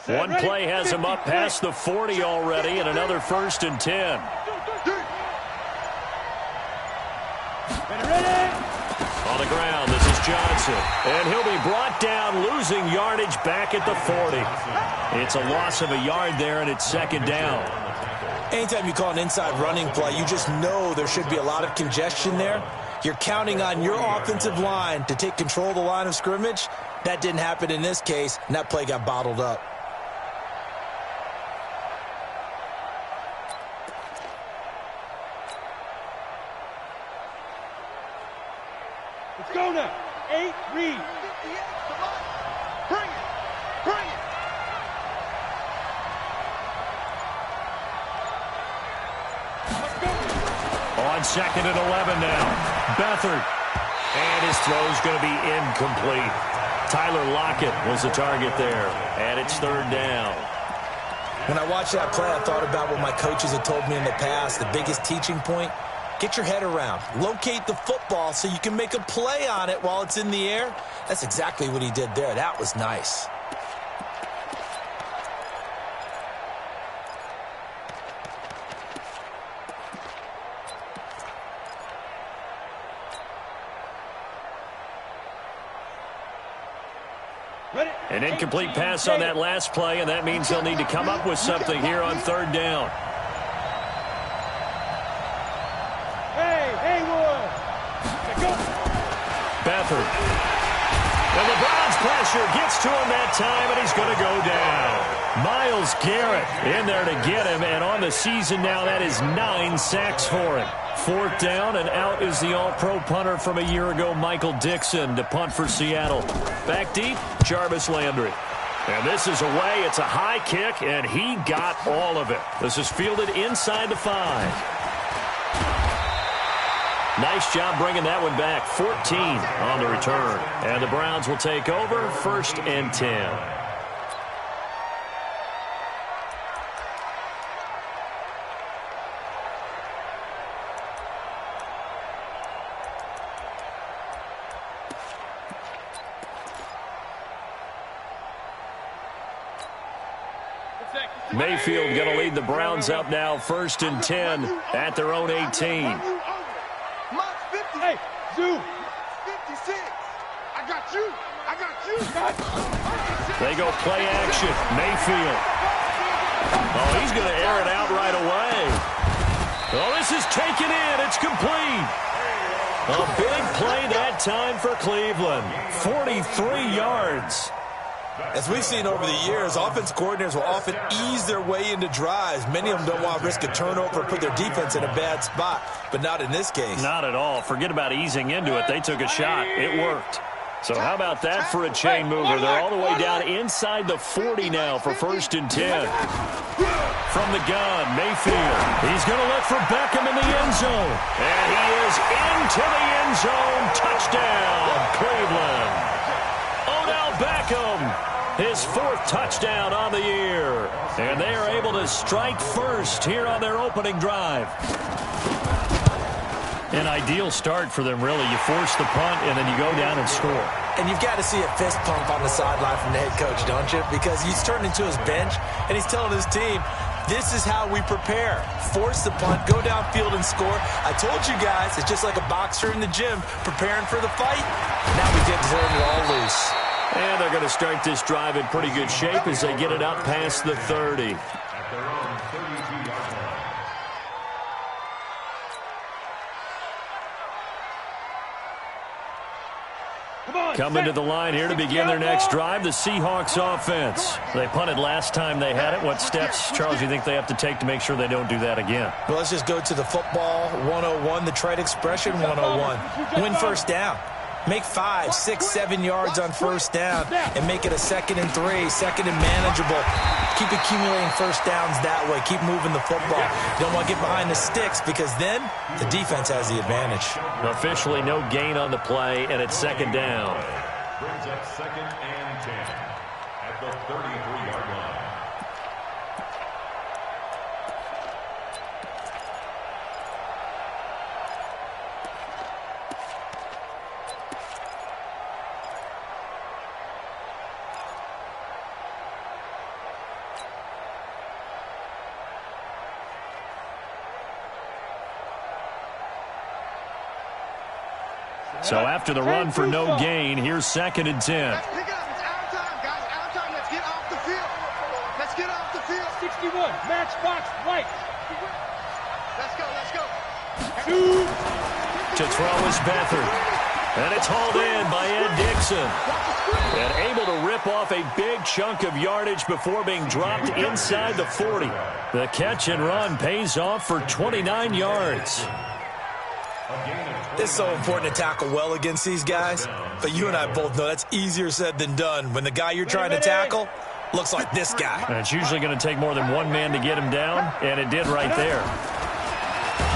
One play has him up past the 40 already, and another 1st and 10. On the ground, this is Johnson. And he'll be brought down, losing yardage back at the 40. It's a loss of a yard there, and it's 2nd down. Anytime you call an inside running play, you just know there should be a lot of congestion there. You're counting on your offensive line to take control of the line of scrimmage. That didn't happen in this case, and that play got bottled up. Let's go now. 8, read. Bring it. Bring it. Let's go. On 2nd and 11 now. Beathard. And his throw's going to be incomplete. Tyler Lockett was the target there. And it's 3rd down. When I watched that play, I thought about what my coaches had told me in the past. The biggest teaching point, get your head around. Locate the football so you can make a play on it while it's in the air. That's exactly what he did there. That was nice. An incomplete pass on that last play, and that means he'll need to come up with something here on 3rd down. Beathard. And the Browns pressure gets to him that time, and he's going to go down. Myles Garrett in there to get him, and on the season now, that is 9 sacks for him. 4th down, and out is the all-pro punter from a year ago, Michael Dixon, to punt for Seattle. Back deep, Jarvis Landry. And this is away. It's a high kick, and he got all of it. This is fielded inside the 5. Nice job bringing that one back. 14 on the return. And the Browns will take over, 1st and 10. Mayfield going to lead the Browns up now, 1st and 10 at their own 18. Hey, Zoo. 56. I got you. I got you. They go play action. Mayfield. Oh, he's going to air it out right away. Oh, this is taken in. It's complete. A big play that time for Cleveland. 43 yards. As we've seen over the years, offense coordinators will often ease their way into drives. Many of them don't want to risk a turnover or put their defense in a bad spot, but not in this case. Not at all. Forget about easing into it. They took a shot. It worked. So how about that for a chain mover? They're all the way down inside the 40 now for 1st and 10. From the gun, Mayfield. He's going to look for Beckham in the end zone. And he is into the end zone. Touchdown, Cleveland. Odell Beckham, his 4th touchdown on the year. And they are able to strike first here on their opening drive. An ideal start for them, really. You force the punt, and then you go down and score. And you've got to see a fist pump on the sideline from the head coach, don't you? Because he's turned into his bench, and he's telling his team, this is how we prepare. Force the punt, go downfield and score. I told you guys, it's just like a boxer in the gym preparing for the fight. Now we get to turn it all loose. And they're going to start this drive in pretty good shape as they get it up past the 30. Coming to the line here to begin their next drive, the Seahawks offense. They punted last time they had it. What steps, Charles, do you think they have to take to make sure they don't do that again? Well, let's just go to the football 101, the trade expression 101. Win first down. Make 5, 6, 7 yards on first down and make it a 2nd and 3, 2nd and manageable. Keep accumulating first downs that way. Keep moving the football. You don't want to get behind the sticks because then the defense has the advantage. Officially no gain on the play, and it's 2nd down. Brings up 2nd and 10 at the 33-yard line. So after the run for no gain, here's 2nd and 10. Let's pick it up. It's our time, guys. Our time. Let's get off the field. Let's get off the field. 61, matchbox, white. Let's go. Let's go. To throw is Beathard. And it's hauled in by Ed Dixon. And able to rip off a big chunk of yardage before being dropped inside the 40. The catch and run pays off for 29 yards. It's so important to tackle well against these guys. But you and I both know that's easier said than done when the guy you're trying to tackle looks like this guy. And it's usually going to take more than one man to get him down, and it did right there.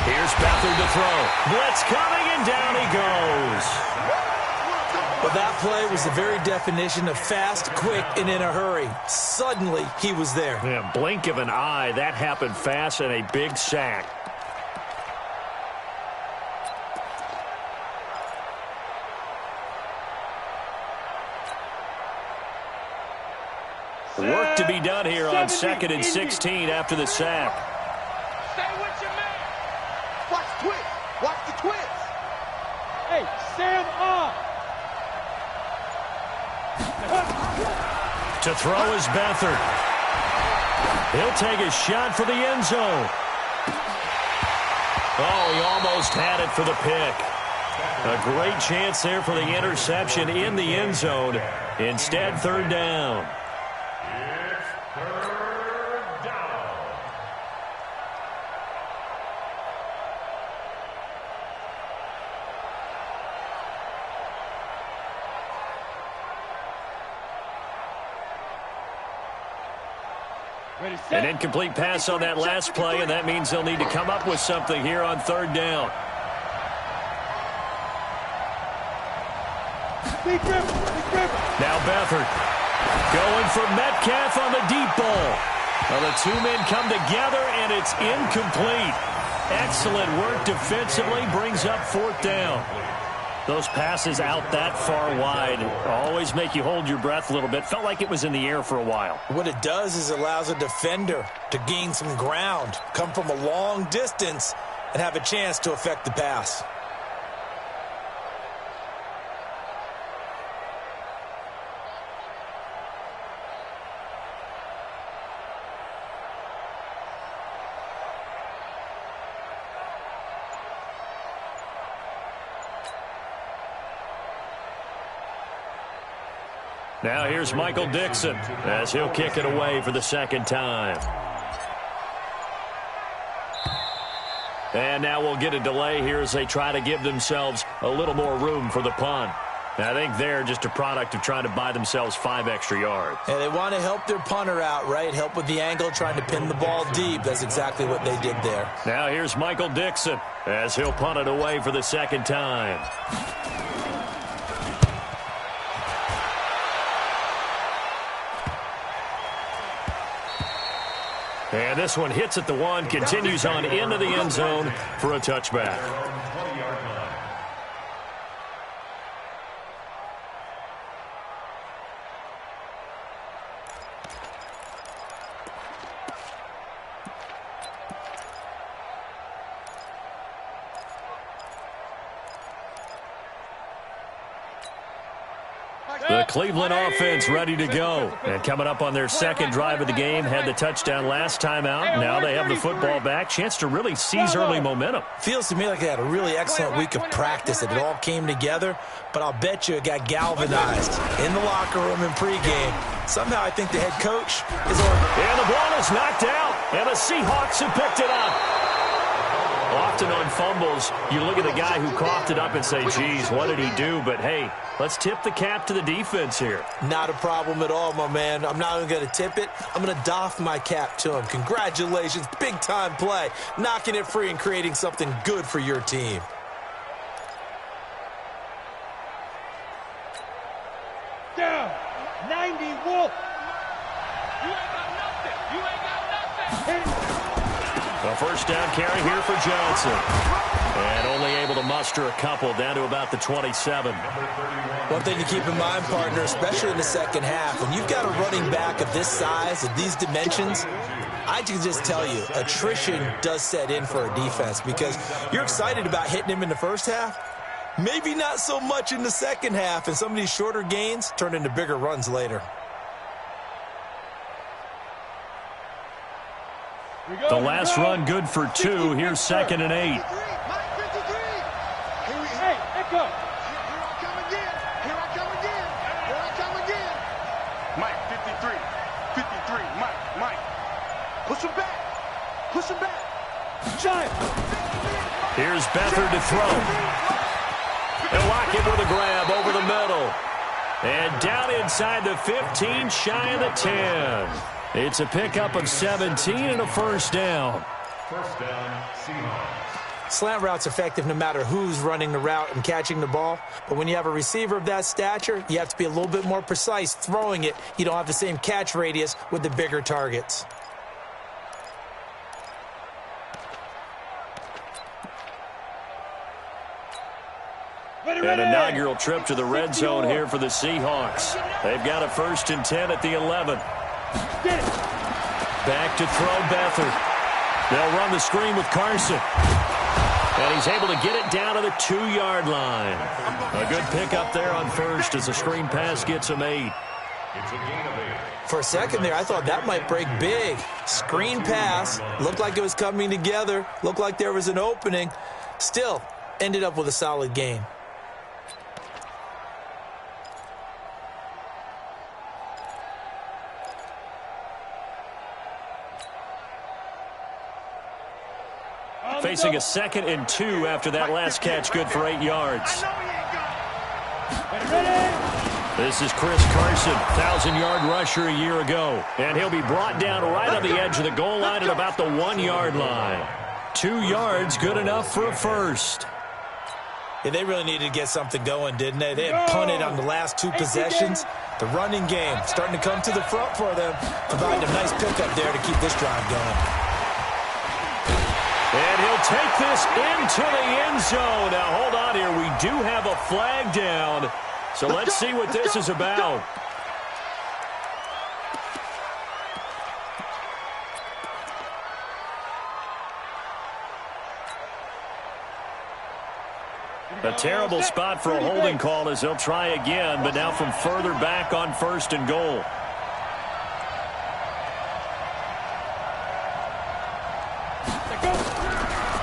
Here's Beathard to throw. Blitz coming, and down he goes. Well, that play was the very definition of fast, quick, and in a hurry. Suddenly, he was there. Yeah, blink of an eye, that happened fast, and a big sack. Work to be done here on 2nd and 16 after the sack. Stay with your man. Watch the twist. Watch the twist. Hey, Sam on. To throw is Beathard. He'll take a shot for the end zone. Oh, he almost had it for the pick. A great chance there for the interception in the end zone. Instead, 3rd down. An incomplete pass on that last play, and that means they'll need to come up with something here on 3rd down. Now Beathard going for Metcalf on the deep ball. Well, the two men come together, and it's incomplete. Excellent work defensively, brings up 4th down. Those passes out that far wide always make you hold your breath a little bit. Felt like it was in the air for a while. What it does is it allows a defender to gain some ground, come from a long distance, and have a chance to affect the pass. Now here's Michael Dixon as he'll kick it away for the 2nd time. And now we'll get a delay here as they try to give themselves a little more room for the punt. I think they're just a product of trying to buy themselves 5 extra yards. And they want to help their punter out, right? Help with the angle, trying to pin the ball deep. That's exactly what they did there. Now here's Michael Dixon as he'll punt it away for the 2nd time. And this one hits at the 1, continues on into the end zone for a touchback. The Cleveland offense ready to go. And coming up on their 2nd drive of the game, had the touchdown last time out. Now they have the football back. Chance to really seize early momentum. Feels to me like they had a really excellent week of practice. It all came together, but I'll bet you it got galvanized in the locker room in pregame. Somehow I think the head coach is on. And the ball is knocked out, and the Seahawks have picked it up. Often on fumbles, you look at the guy who coughed it up and say, geez, what did he do? But, hey, let's tip the cap to the defense here. Not a problem at all, my man. I'm not even going to tip it. I'm going to doff my cap to him. Congratulations, big-time play. Knocking it free and creating something good for your team. Down. 90 Wolf. You ain't got nothing. You ain't got nothing. A 1st down carry here for Johnson. And only able to muster a couple down to about the 27. One thing to keep in mind, partner, especially in the 2nd half, when you've got a running back of this size, of these dimensions, I can just tell you, attrition does set in for a defense because you're excited about hitting him in the 1st half. Maybe not so much in the second half, and some of these shorter gains turn into bigger runs later. The last run good for 2. Here's 2nd and 8. Mike 53. Hey, echo. Here I come again. Here I come again. Here I come again. Mike 53. 53. Mike. Push him back. Push him back. Giant. Here's Beathard to throw. They'll lock him with a grab over the middle. And down inside the 15, shy of the 10. It's a pickup of 17 and a first down. First down, Seahawks. Slant route's effective no matter who's running the route and catching the ball. But when you have a receiver of that stature, you have to be a little bit more precise throwing it. You don't have the same catch radius with the bigger targets. An inaugural trip to the red zone here for the Seahawks. They've got a 1st and 10 at the 11. Back to throw Beathard. They'll run the screen with Carson. And he's able to get it down to the 2-yard line. A good pickup there on first as the screen pass gets him 8. It's a gain of 8. For a second there, I thought that might break big. Screen pass. Looked like it was coming together. Looked like there was an opening. Still, ended up with a solid gain. Facing a 2nd and 2 after that last catch, good for 8 yards. This is Chris Carson, 1,000-yard rusher a year ago. And he'll be brought down right on the edge of the goal line at about the 1-yard line. 2 yards, good enough for a first. Yeah, they really needed to get something going, didn't they? They had punted on the last 2 possessions. The running game starting to come to the front for them, providing a nice pickup there to keep this drive going. And he'll take this into the end zone. Now, hold on here. We do have a flag down. So let's see what this is about. A terrible spot for a holding call as they'll try again, but now from further back on 1st and goal.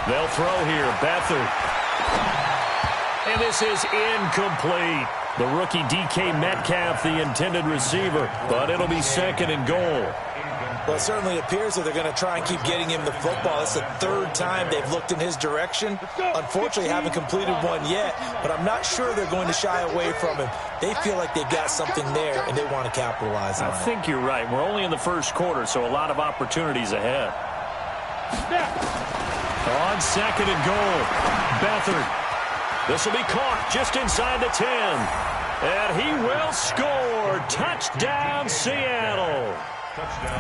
They'll throw here. Beathard. And this is incomplete. The rookie DK Metcalf, the intended receiver, but it'll be 2nd and goal. Well, it certainly appears that they're going to try and keep getting him the football. It's the 3rd time they've looked in his direction. Unfortunately, haven't completed one yet, but I'm not sure they're going to shy away from him. They feel like they've got something there, and they want to capitalize on it. I think you're right. We're only in the 1st quarter, so a lot of opportunities ahead. On 2nd and goal, Beathard. This will be caught just inside the 10. And he will score. Touchdown, Seattle.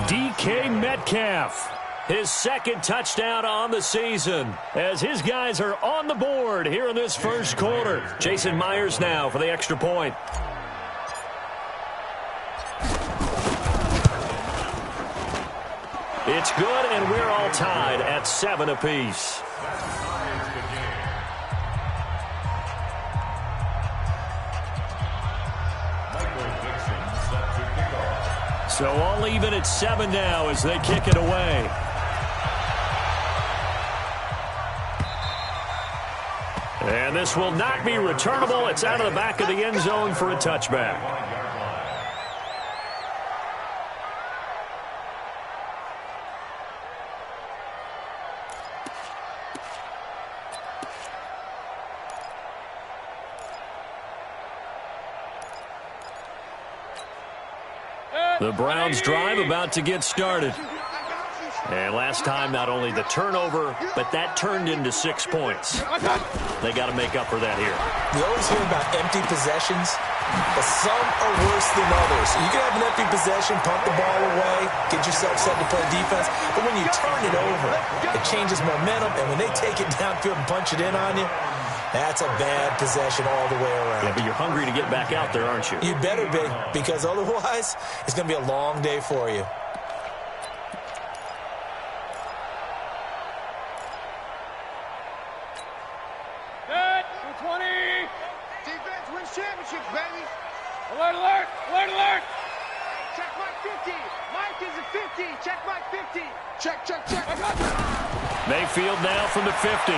DK Metcalf, his 2nd touchdown on the season as his guys are on the board here in this 1st quarter. Jason Myers now for the extra point. It's good, and we're all tied at 7 apiece. So all even at 7 now as they kick it away. And this will not be returnable. It's out of the back of the end zone for a touchback. The Browns drive about to get started. And last time, not only the turnover, but that turned into 6 points. They got to make up for that here. You always hear about empty possessions, but some are worse than others. You can have an empty possession, punt the ball away, get yourself set to play defense, but when you turn it over, it changes momentum, and when they take it downfield and punch it in on you, that's a bad possession all the way around. Yeah, but you're hungry to get back out there, aren't you? You better be, because otherwise, it's going to be a long day for you. Set, 20. Alert, alert, alert, alert. Check Mike 50. Mike is a 50. Check Mike 50. Check, check, check. Mayfield now from the 50.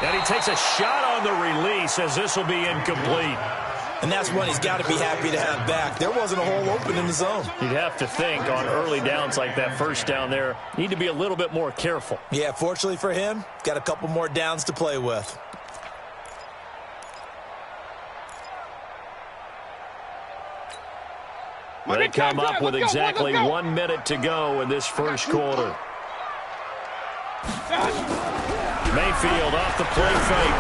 And he takes a shot on the release as this will be incomplete. And that's one he's got to be happy to have back. There wasn't a hole open in the zone. You'd have to think on early downs like that first down there, need to be a little bit more careful. Yeah, fortunately for him, got a couple more downs to play with. They come up with exactly 1 minute to go in this first quarter. Mayfield off the play fake.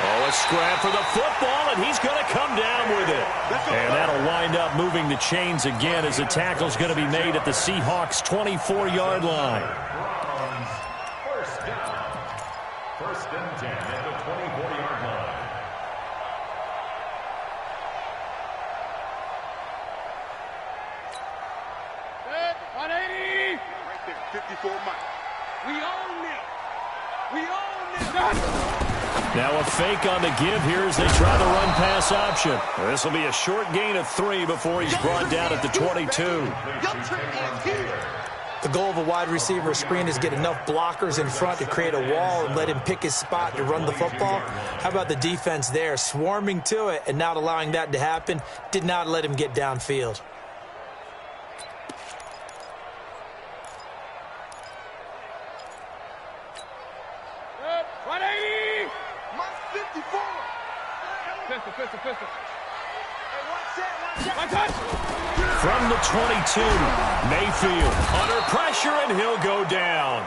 Oh, a scrap for the football, and he's going to come down with it. And that'll wind up moving the chains again as the tackle's going to be made at the Seahawks' 24-yard line. First down. First and 10 at the 24-yard line. Good. 180. Right there, 54 Mike. We own this. We own this. Now a fake on the give here as they try the run-pass option. This will be a short gain of 3 before he's brought down at the 22. The goal of a wide receiver screen is get enough blockers in front to create a wall and let him pick his spot to run the football. How about the defense there, swarming to it and not allowing that to happen? Did not let him get downfield. Good. 180. Mike 54. Pistol, pistol, pistol. Hey, one set. One touch. From the 22, Mayfield under pressure, and he'll go down.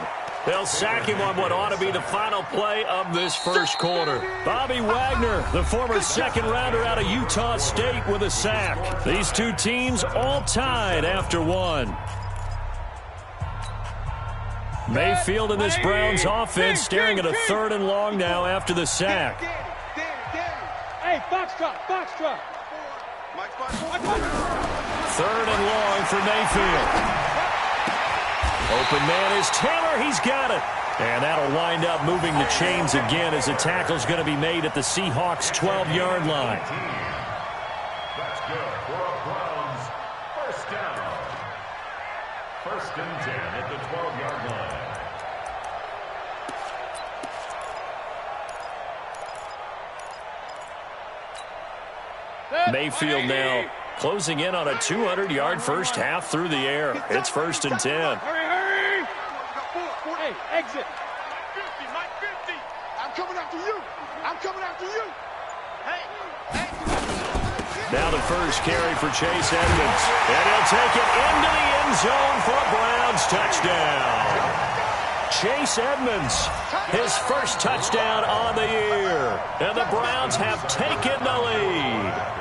They'll sack him on what ought to be the final play of this first quarter. Bobby Wagner, the former second-rounder out of Utah State, with a sack. These two teams all tied after one. Mayfield in this Browns offense staring at a 3rd and long now after the sack. Hey, foxtrot, foxtrot. Mike 54. 3rd and long for Mayfield. Open man is Taylor. He's got it. And that'll wind up moving the chains again as the tackle's going to be made at the Seahawks' 12-yard line. That's good for a Browns first down. First and 10 at the 12-yard line. Mayfield now closing in on a 200-yard first half through the air. It's 1st and 10. Hurry, hurry. Hey, exit. Mike 50. I'm coming after you. I'm coming after you. Hey, hey. Now the first carry for Chase Edmonds. And he'll take it into the end zone for a Browns touchdown. Chase Edmonds, his first touchdown on the year. And the Browns have taken the lead.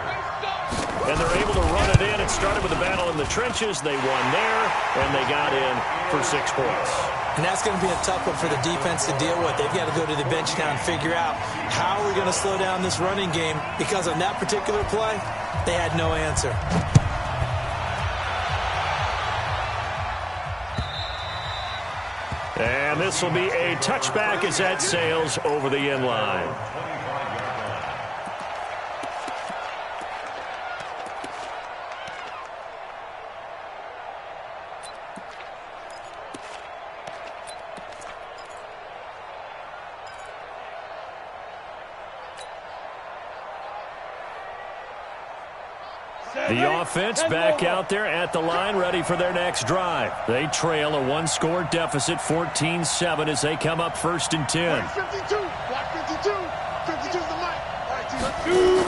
And they're able to run it in. It started with a battle in the trenches. They won there, and they got in for 6 points. And that's going to be a tough one for the defense to deal with. They've got to go to the bench now and figure out how are we going to slow down this running game, because on that particular play, they had no answer. And this will be a touchback as that sails over the end line. The offense back out there at the line, ready for their next drive. They trail a 1-score deficit, 14-7, as they come up 1st and 10. 52. Block 52. 52's the mic. All right, team.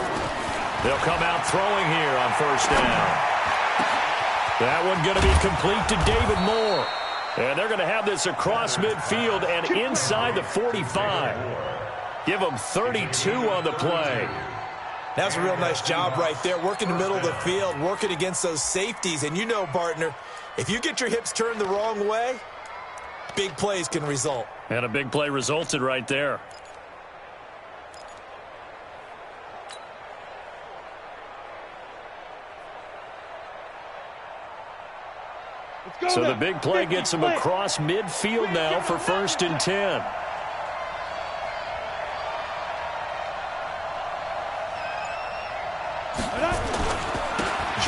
They'll come out throwing here on 1st down. That one going to be complete to David Moore. And they're going to have this across midfield and inside the 45. Give them 32 on the play. That's a real nice job right there, working the middle of the field, working against those safeties. And you know, partner, if you get your hips turned the wrong way, big plays can result. And a big play resulted right there. So the big play gets them across midfield now for 1st and 10.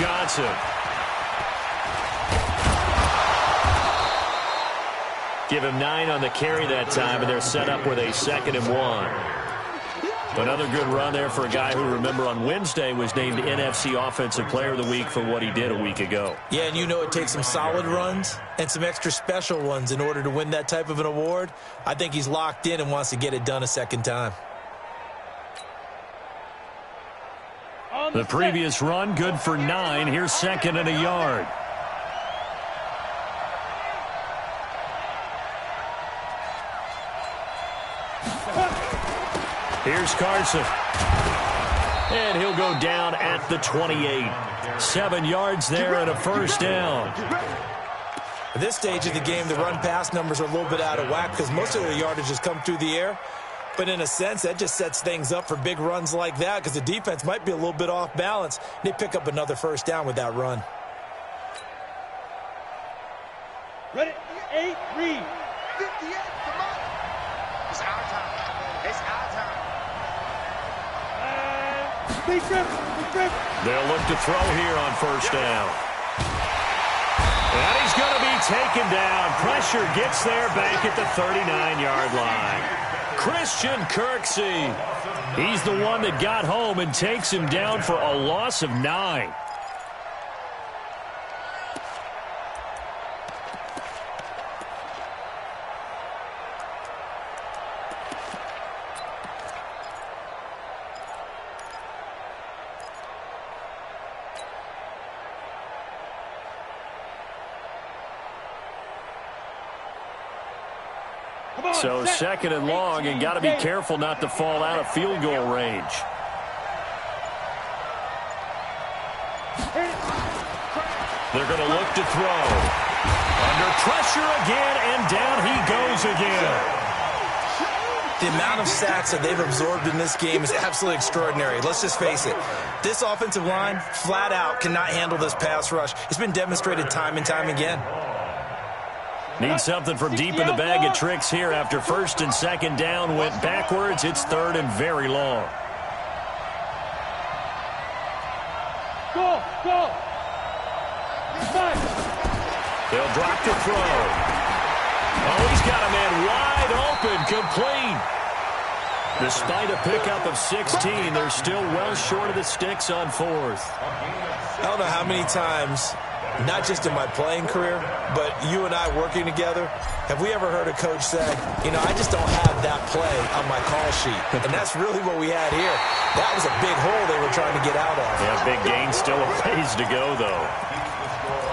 Johnson. Give him 9 on the carry that time, and they're set up with a 2nd and 1. Another good run there for a guy who, remember, on Wednesday was named NFC Offensive Player of the Week for what he did a week ago. Yeah, and you know it takes some solid runs and some extra special ones in order to win that type of an award. I think he's locked in and wants to get it done a second time. The previous run, good for 9. Here's 2nd and a yard. Here's Carson. And he'll go down at the 28. 7 yards there and a first down. At this stage of the game, the run-pass numbers are a little bit out of whack because most of the yardage has come through the air. But in a sense, that just sets things up for big runs like that because the defense might be a little bit off balance. They pick up another first down with that run. Ready? 8, read. 58, come on. It's our time. It's our time. Big trip. They'll look to throw here on first down. And he's going to be taken down. Pressure gets there back at the 39-yard line. Christian Kirksey. He's the one that got home and takes him down for a loss of 9. So 2nd and long, and got to be careful not to fall out of field goal range. They're going to look to throw. Under pressure again, and down he goes again. The amount of sacks that they've absorbed in this game is absolutely extraordinary. Let's just face it. This offensive line, flat out, cannot handle this pass rush. It's been demonstrated time and time again. Need something from deep in the bag of tricks here after 1st and 2nd down went backwards. It's 3rd and very long. Go. They'll drop to throw. Oh, he's got a man wide open, complete. Despite a pickup of 16, they're still well short of the sticks on 4th. I don't know how many times, not just in my playing career, but you and I working together, have we ever heard a coach say, you know, I just don't have that play on my call sheet. And that's really what we had here. That was a big hole they were trying to get out of. Yeah, big gain, still a ways to go, though.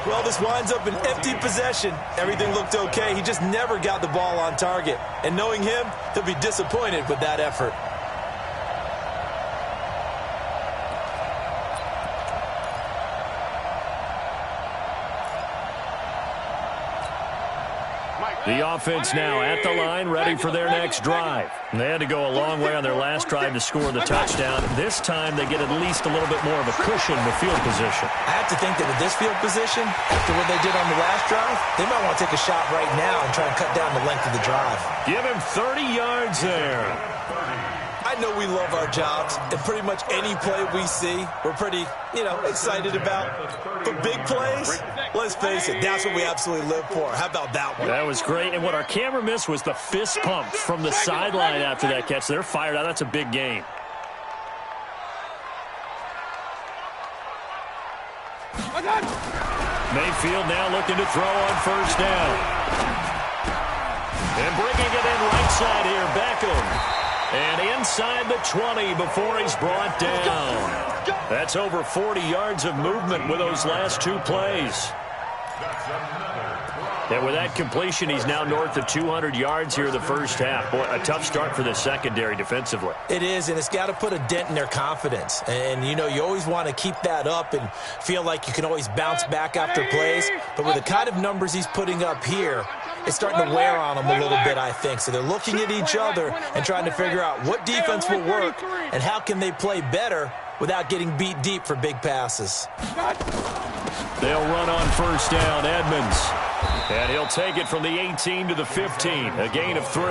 Well, this winds up an empty possession. Everything looked okay. He just never got the ball on target. And knowing him, he'll be disappointed with that effort. The offense now at the line, ready for their next drive. They had to go a long way on their last drive to score the touchdown. This time they get at least a little bit more of a cushion with field position. I have to think that with this field position, after what they did on the last drive, they might want to take a shot right now and try and cut down the length of the drive. Give him 30 yards there. I know we love our jobs, and pretty much any play we see, we're pretty, excited about. But big plays, let's face it, that's what we absolutely live for. How about that one? That was great, and what our camera missed was the fist pump from the sideline after that catch. They're fired out. That's a big gain. Mayfield now looking to throw on first down. And bringing it in right side here, Beckham. And inside the 20 before he's brought down. That's over 40 yards of movement with those last 2 plays. And with that completion, he's now north of 200 yards here in the first half. Boy, a tough start for the secondary defensively. It is, and it's got to put a dent in their confidence. And, you always want to keep that up and feel like you can always bounce back after plays. But with the kind of numbers he's putting up here, it's starting to wear on them a little bit, I think. So they're looking at each other and trying to figure out what defense will work and how can they play better without getting beat deep for big passes. They'll run on first down, Edmonds. And he'll take it from the 18 to the 15, a gain of 3.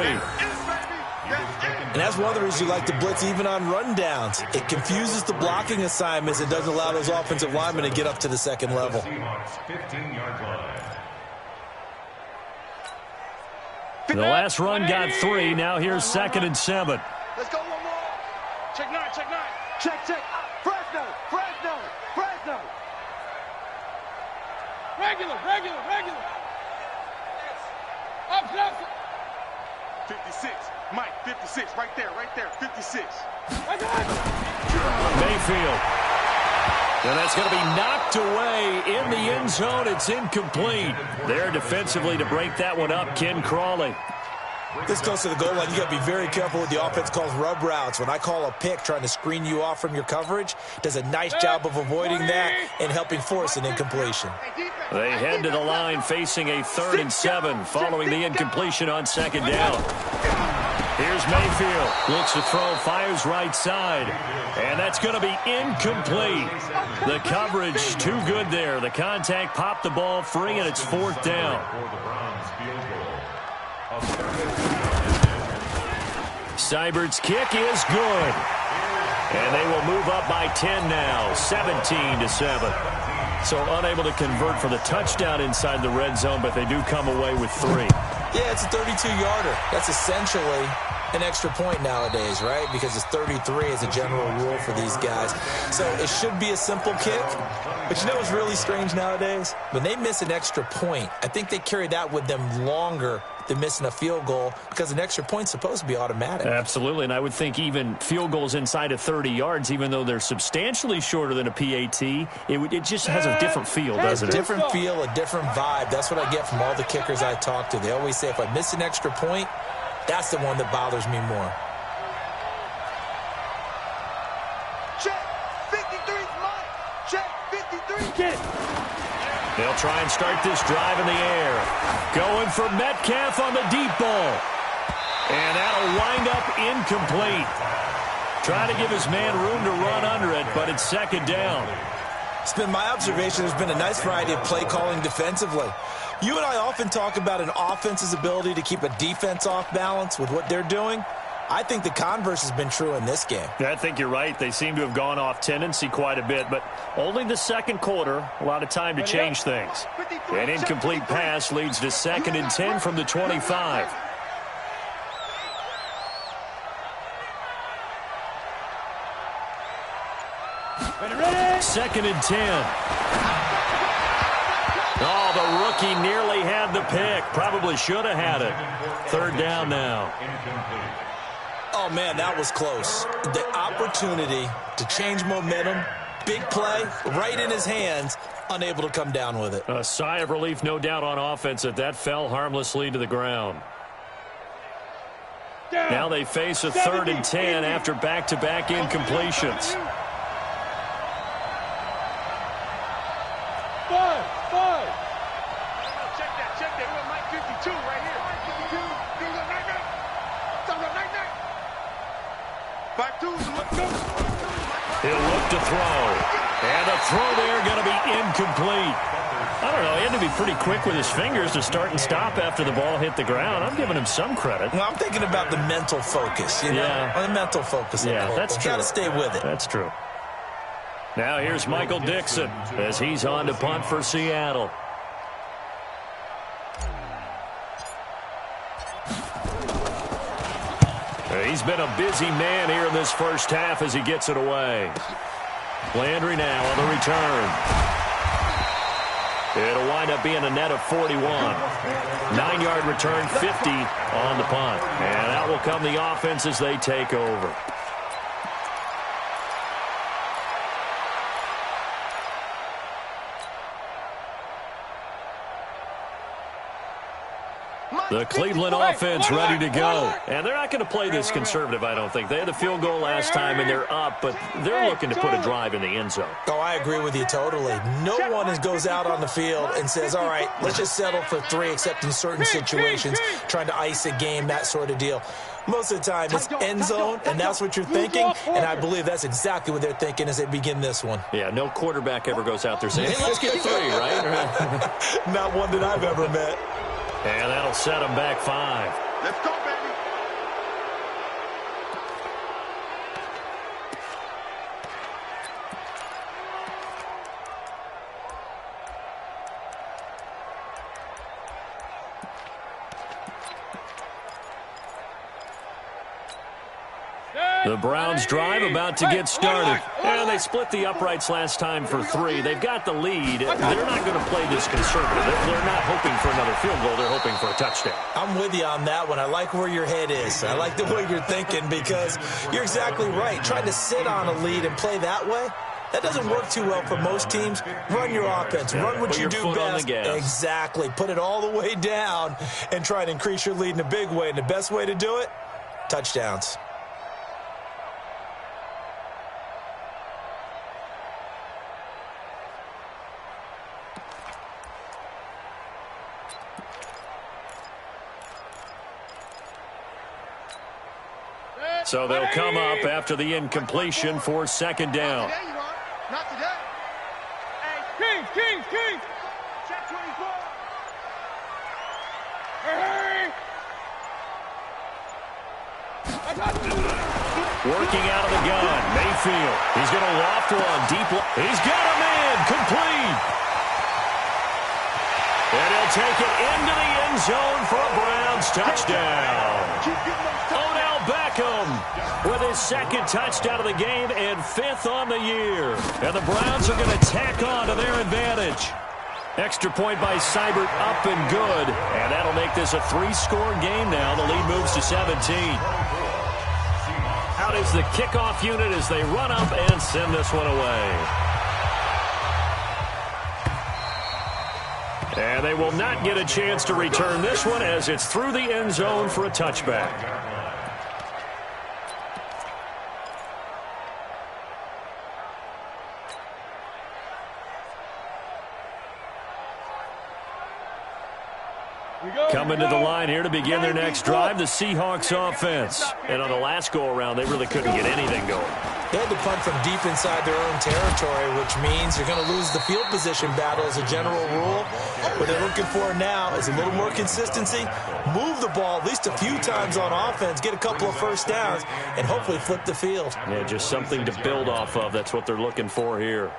And that's one of the reasons you like to blitz even on rundowns. It confuses the blocking assignments and doesn't allow those offensive linemen to get up to the second level. The last run got 3. Now here's 2nd and 7. Let's go one more. Check 9, check 9. Check. Fresno. Regular. Up. 56. Mike, 56. Right there. 56. Mayfield. And that's going to be knocked away in the end zone. It's incomplete. There defensively to break that one up, Ken Crawley. This close to the goal line, you got to be very careful with the offense calls rub routes. When I call a pick trying to screen you off from your coverage, does a nice job of avoiding that and helping force an incompletion. They head to the line facing a 3rd and 7 following the incompletion on 2nd down. Here's Mayfield. Looks to throw, fires right side. And that's going to be incomplete. The coverage too good there. The contact popped the ball free, and it's 4th down. Seibert's kick is good. And they will move up by 10 now, 17-7. So unable to convert for the touchdown inside the red zone, but they do come away with 3. Yeah, it's a 32-yarder. That's essentially an extra point nowadays, right? Because it's 33 as a general rule for these guys. So it should be a simple kick. But you know what's really strange nowadays? When they miss an extra point, I think they carry that with them longer than missing a field goal because an extra point's supposed to be automatic. Absolutely, and I would think even field goals inside of 30 yards, even though they're substantially shorter than a PAT, it just has a different feel, doesn't it? A different feel, a different vibe. That's what I get from all the kickers I talk to. They always say if I miss an extra point, that's the one that bothers me more. Check. 53's mine. Check. 53. Get it. They'll try and start this drive in the air. Going for Metcalf on the deep ball. And that'll wind up incomplete. Trying to give his man room to run under it, but it's 2nd down. It's been my observation there's been a nice variety of play calling defensively. You and I often talk about an offense's ability to keep a defense off balance with what they're doing. I think the converse has been true in this game. I think you're right. They seem to have gone off tendency quite a bit, but only the 2nd quarter, a lot of time to change things. An incomplete pass leads to 2nd and 10 from the 25. Ready? 2nd and 10. Oh, the rookie nearly had the pick. Probably should have had it. 3rd down now. Oh, man, that was close. The opportunity to change momentum, big play, right in his hands, unable to come down with it. A sigh of relief, no doubt, on offense that fell harmlessly to the ground. Now they face a 3rd and 10 after back-to-back incompletions. 5. Check that. We're Mike 52 right here. Mike 52. Do the night. Talk about night. 5-2. He'll look to throw. And the throw there going to be incomplete. I don't know. He had to be pretty quick with his fingers to start and stop after the ball hit the ground. I'm giving him some credit. Well, I'm thinking about the mental focus, you know? Yeah. The mental focus. Yeah, that's true. Got to stay with it. That's true. Now here's Michael Dixon as he's on to punt for Seattle. He's been a busy man here in this first half as he gets it away. Landry now on the return. It'll wind up being a net of 41. 9-yard return, 50 on the punt. And that will come the offense as they take over. The Cleveland offense ready to go. And they're not going to play this conservative, I don't think. They had the field goal last time, and they're up, but they're looking to put a drive in the end zone. Oh, I agree with you totally. No one goes out on the field and says, all right, let's just settle for 3, except in certain situations, trying to ice a game, that sort of deal. Most of the time, it's end zone, and that's what you're thinking, and I believe that's exactly what they're thinking as they begin this one. Yeah, no quarterback ever goes out there saying, hey, let's get 3, right? Not one that I've ever met. And that'll set them back 5. Let's go, baby. The Browns drive about to get started. And they split the uprights last time for 3. They've got the lead. They're not going to play this conservative. They're not hoping for another field goal. They're hoping for a touchdown. I'm with you on that one. I like where your head is. I like the way you're thinking because you're exactly right. Trying to sit on a lead and play that way, that doesn't work too well for most teams. Run your offense. Run what you do best. Exactly. Put it all the way down and try to increase your lead in a big way. And the best way to do it, touchdowns. So they'll come up after the incompletion for 2nd down. There you are. Not today. Hey, Kings. Check 24. Hey. Working out of the gun, Mayfield. He's going to loft one deep. He's got him in, complete. And he'll take it into the end zone for a Browns touchdown. Odell Beckham with his 2nd touchdown of the game and 5th on the year. And the Browns are going to tack on to their advantage. Extra point by Seibert, up and good. And that'll make this a 3-score game now. The lead moves to 17. Out is the kickoff unit as they run up and send this one away. And they will not get a chance to return this one as it's through the end zone for a touchback. Coming to the line here to begin their next drive, the Seahawks offense. And on the last go-around, they really couldn't get anything going. They had to punt from deep inside their own territory, which means you're going to lose the field position battle as a general rule. What they're looking for now is a little more consistency, move the ball at least a few times on offense, get a couple of first downs, and hopefully flip the field. Yeah, just something to build off of. That's what they're looking for here.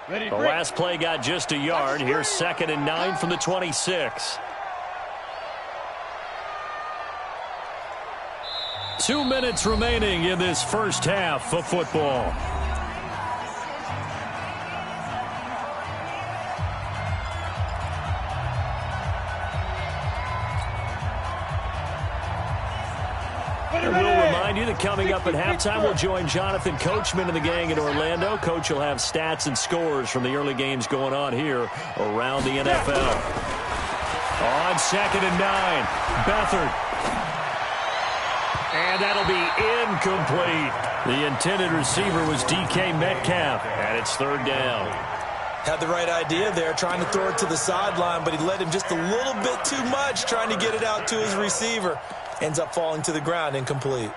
The last play got just a yard. Here's 2nd and 9 from the 26. 2 minutes remaining in this first half of football. And we'll remind you that coming up at halftime, we'll join Jonathan Coachman and the gang in Orlando. Coach will have stats and scores from the early games going on here around the NFL. On 2nd and 9, Beathard. And that'll be incomplete. The intended receiver was DK Metcalf, and it's 3rd down. Had the right idea there, trying to throw it to the sideline, but he led him just a little bit too much, trying to get it out to his receiver. Ends up falling to the ground, incomplete.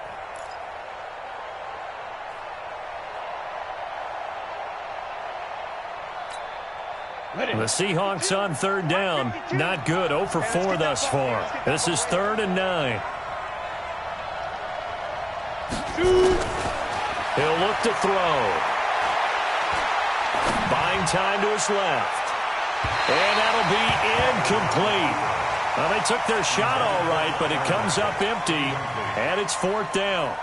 The Seahawks on 3rd down. Not good. 0 for 4 thus far. This is 3rd and 9. He'll look to throw. Buying time to his left. And that'll be incomplete. Well, they took their shot all right, but it comes up empty, and it's 4th down.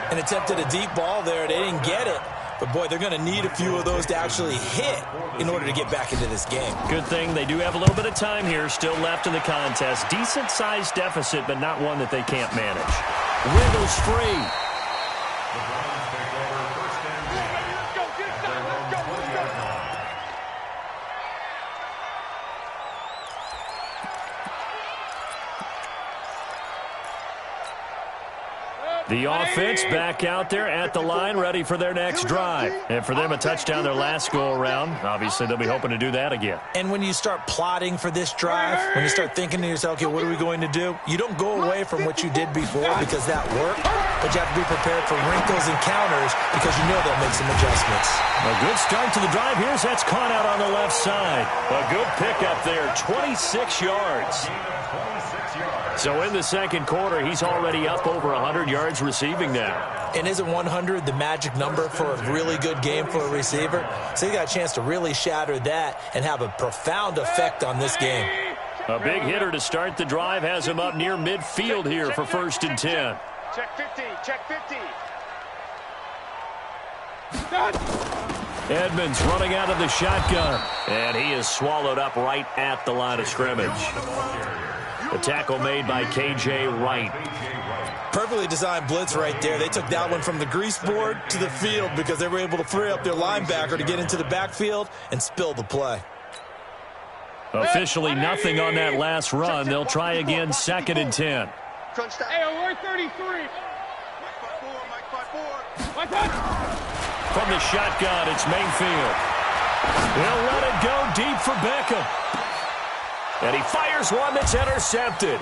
And attempted a deep ball there. They didn't get it. But, boy, they're going to need a few of those to actually hit in order to get back into this game. Good thing they do have a little bit of time here still left in the contest. Decent-sized deficit, but not one that they can't manage. Wiggles free. The offense back out there at the line, ready for their next drive. And for them, a touchdown their last go-around. Obviously, they'll be hoping to do that again. And when you start plotting for this drive, when you start thinking to yourself, okay, what are we going to do? You don't go away from what you did before because that worked, but you have to be prepared for wrinkles and counters because you know they'll make some adjustments. A good start to the drive. Here's that's caught out on the left side. A good pickup there, 26 yards. So in the second quarter, he's already up over 100 yards yards receiving now. And isn't 100 the magic number for a really good game for a receiver? So he got a chance to really shatter that and have a profound effect on this game. A big hitter to start the drive has him up near midfield here for 1st and 10. Check 50, check 50. Edmonds running out of the shotgun, and he is swallowed up right at the line of scrimmage. The tackle made by K.J. Wright. Perfectly designed blitz right there. They took that one from the grease board to the field because they were able to free up their linebacker to get into the backfield and spill the play. Officially nothing on that last run. They'll try again 2nd and 10. Hey, we're 33. From the shotgun, it's Mayfield. He'll let it go deep for Beckham. And he fires one that's intercepted.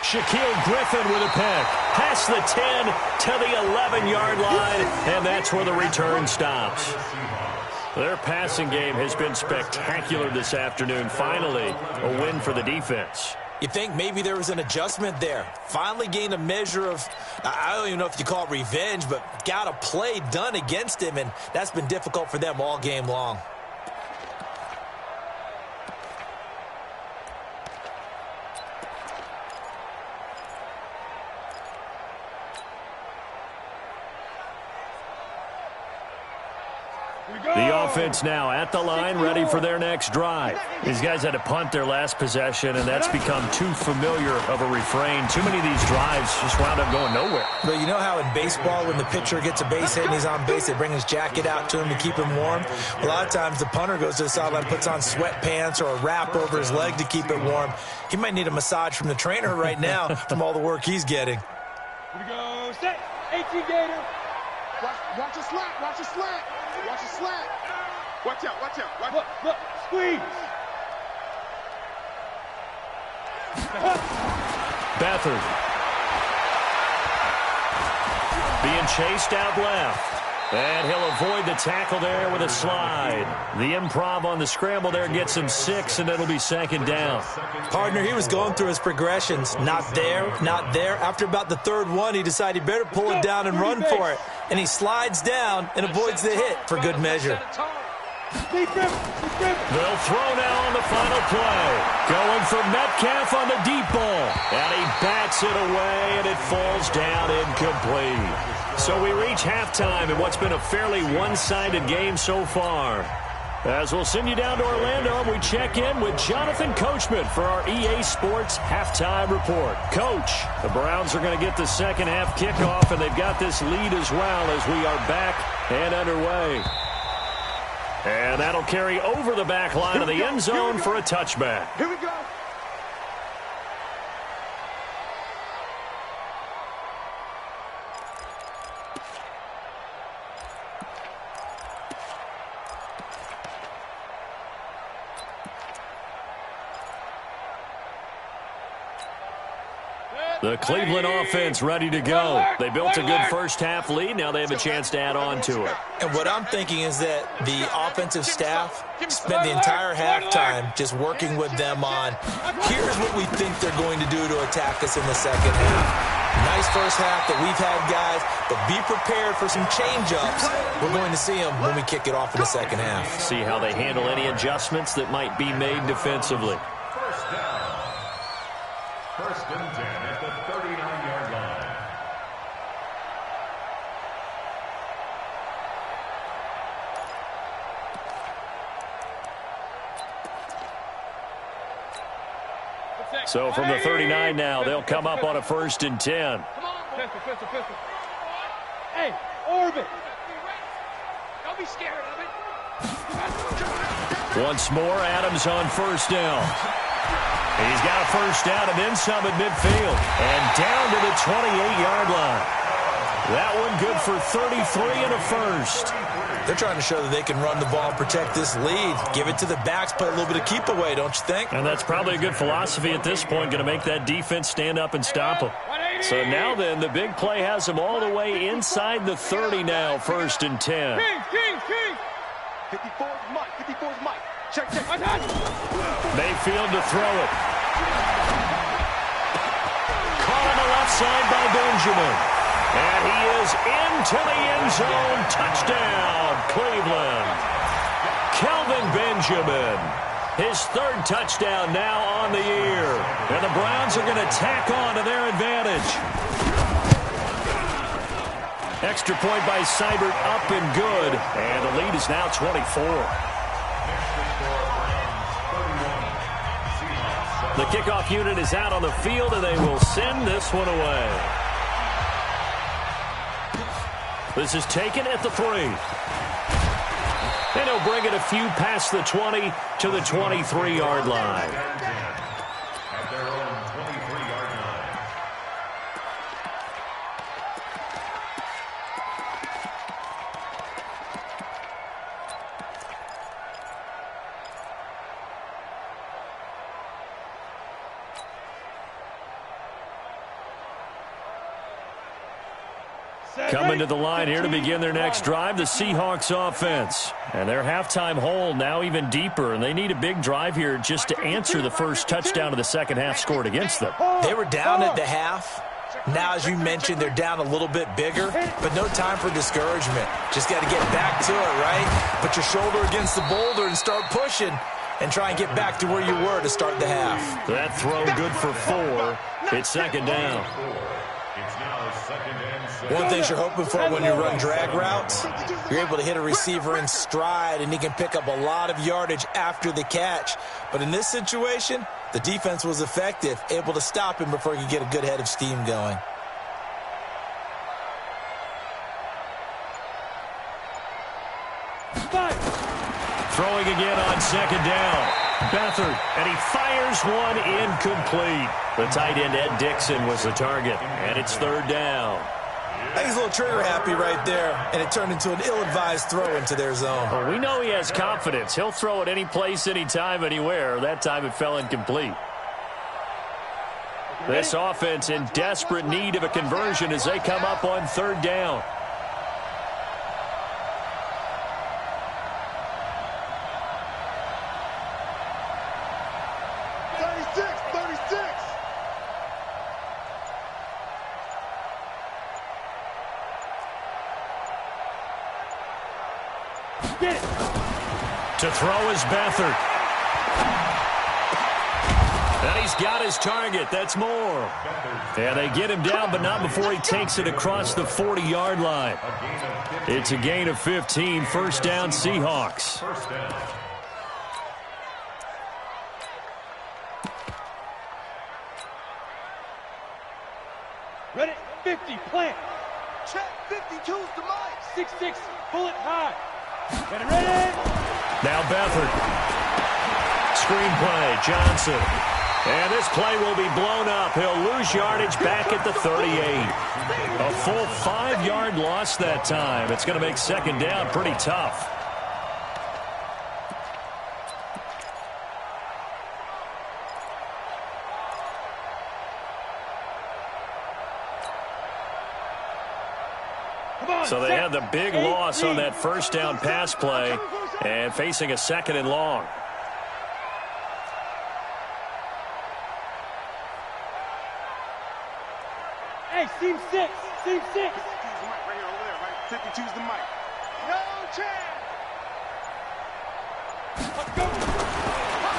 Shaquille Griffin with a pick. Past the 10 to the 11-yard line, and that's where the return stops. Their passing game has been spectacular this afternoon. Finally, a win for the defense. You think maybe there was an adjustment there. Finally gained a measure of, I don't even know if you call it revenge, but got a play done against him, and that's been difficult for them all game long. The offense now at the line, ready for their next drive. These guys had to punt their last possession, and that's become too familiar of a refrain. Too many of these drives just wound up going nowhere. But you know how in baseball, when the pitcher gets a base hit and he's on base, they bring his jacket out to him to keep him warm? A lot of times the punter goes to the sideline, puts on sweatpants or a wrap over his leg to keep it warm. He might need a massage from the trainer right now from all the work he's getting. Here we go. Set. 18 Gator. Watch your slack, watch your slack. Watch your slack. Watch out, watch out. Watch out. Look, squeeze. Beathard. Being chased out left. And he'll avoid the tackle there with a slide. The improv on the scramble there gets him 6, and it'll be 2nd down. Partner, he was going through his progressions. Not there, not there. After about the 3rd one, he decided he better pull it down and run for it. And he slides down and avoids the hit for good measure. Deep rim. They'll throw now on the final play. Going for Metcalf on the deep ball. And he bats it away, and it falls down incomplete. So we reach halftime in what's been a fairly one-sided game so far. As we'll send you down to Orlando, we check in with Jonathan Coachman for our EA Sports Halftime Report. Coach, the Browns are going to get the second half kickoff, and they've got this lead as well as we are back and underway. And that'll carry over the back line of the end zone for a touchback. Here we go. The Cleveland offense ready to go. They built a good first half lead. Now they have a chance to add on to it. And what I'm thinking is that the offensive staff spent the entire halftime just working with them on, here's what we think they're going to do to attack us in the second half. Nice first half that we've had, guys, but be prepared for some change-ups. We're going to see them when we kick it off in the second half. See how they handle any adjustments that might be made defensively. First down. 1st and 10 at the 39-yard line. So from the 39 now, they'll come up on a 1st and 10. Pistol. Hey, orbit. Don't be scared of it. Once more, Adams on 1st down. He's got a 1st down and then some at midfield. And down to the 28-yard line. That one good for 33 and a 1st. They're trying to show that they can run the ball and protect this lead. Give it to the backs, play a little bit of keep away, don't you think? And that's probably a good philosophy at this point, going to make that defense stand up and stop them. So now then, the big play has them all the way inside the 30 now, 1st and 10. King. 54's Mike. 54's Mike. Check. Mayfield to throw it. Caught on the left side by Benjamin. And he is into the end zone. Touchdown, Cleveland. Kelvin Benjamin. His third touchdown now on the year. And the Browns are going to tack on to their advantage. Extra point by Seibert, up and good. And the lead is now 24. The kickoff unit is out on the field, and they will send this one away. This is taken at the 3. And he'll bring it a few past the 20 to the 23-yard line. At their own 23-yard line. Coming to the line here to begin their next drive, the Seahawks offense. And their halftime hole now even deeper, and they need a big drive here just to answer the first touchdown of the second half scored against them. They were down at the half. Now, as you mentioned, they're down a little bit bigger, but no time for discouragement. Just got to get back to it, right? Put your shoulder against the boulder and start pushing and try and get back to where you were to start the half. That throw good for 4. It's second down. It's now second and 6. One thing you're hoping for when you run drag routes, you're able to hit a receiver in stride, and he can pick up a lot of yardage after the catch. But in this situation, the defense was effective, able to stop him before he could get a good head of steam going. Throwing again on second down. Beathard, and he fires one incomplete. The tight end, Ed Dixon, was the target, and it's third down. I think he's a little trigger happy right there, and it turned into an ill-advised throw into their zone. Well, we know he has confidence. He'll throw it any place, anytime, anywhere. That time it fell incomplete. This offense in desperate need of a conversion as they come up on third down. To throw is Beathard. And he's got his target. That's more. And they get him down, but not before he takes it across the 40-yard line. It's a gain of 15. First down, Seahawks. First down. Ready, 50, plant. Check, 52's the mic. 6-6, pull it high. Get it ready. Now Beathard. Screenplay, Johnson. And this play will be blown up. He'll lose yardage back at the 38. A full 5-yard loss that time. It's going to make second down pretty tough. So they had the big loss on that first down pass play and facing a second and long. Hey, seam 6, seam 6. 52's the mic right here, over there, right? 52's the mic. No chance.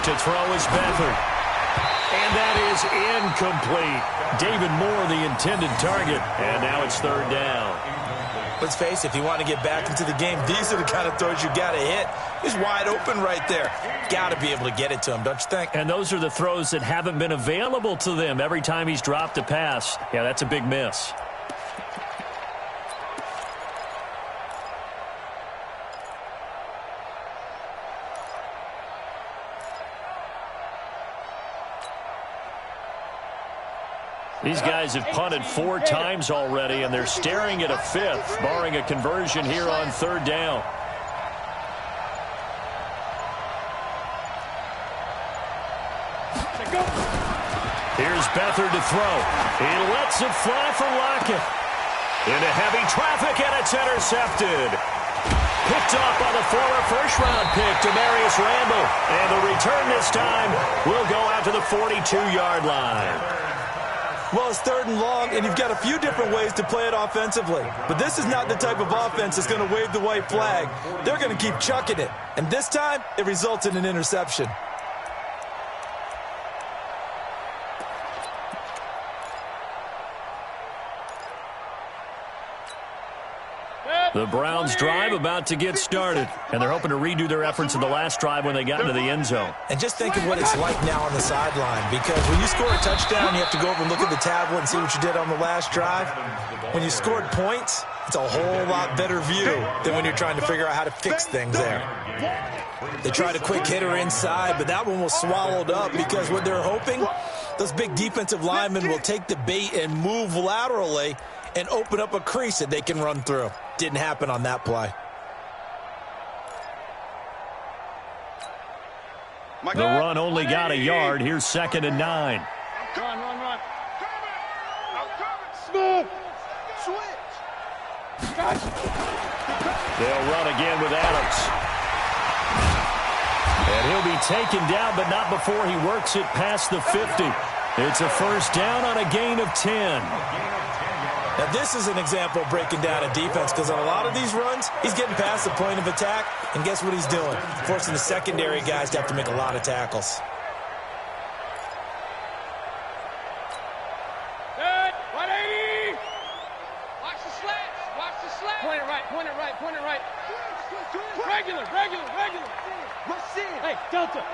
To throw is Beathard. And that is incomplete. David Moore, the intended target. And now it's third down. Let's face it, if you want to get back into the game, these are the kind of throws you got to hit. He's wide open right there. Got to be able to get it to him, don't you think? And those are the throws that haven't been available to them every time he's dropped a pass. Yeah, that's a big miss. These guys have punted 4 times already, and they're staring at a 5th, barring a conversion here on third down. Here's Beathard to throw. He lets it fly for Lockett. Into heavy traffic, and it's intercepted. Picked off by the former first-round pick, Demarius Randall. And the return this time will go out to the 42-yard line. Well, it's 3rd and long, and you've got a few different ways to play it offensively. But this is not the type of offense that's going to wave the white flag. They're going to keep chucking it. And this time, it results in an interception. The Browns drive about to get started, and they're hoping to redo their efforts in the last drive when they got into the end zone. And just think of what it's like now on the sideline, because when you score a touchdown, you have to go over and look at the tablet and see what you did on the last drive. When you scored points, it's a whole lot better view than when you're trying to figure out how to fix things there. They tried a quick hitter inside, but that one was swallowed up because what they're hoping, those big defensive linemen will take the bait and move laterally and open up a crease that they can run through. Didn't happen on that play. The run only got a yard. Here's 2nd and 9. Run. Smooth. Switch. They'll run again with Adams. And he'll be taken down, but not before he works it past the 50. It's a 1st down on a gain of 10. Now, this is an example of breaking down a defense, because on a lot of these runs, he's getting past the point of attack, and guess what he's doing? Forcing the secondary guys to have to make a lot of tackles. Good. 180. Watch the slats. Watch the slats. Point it right. Regular. Rush in. Hey, Delta.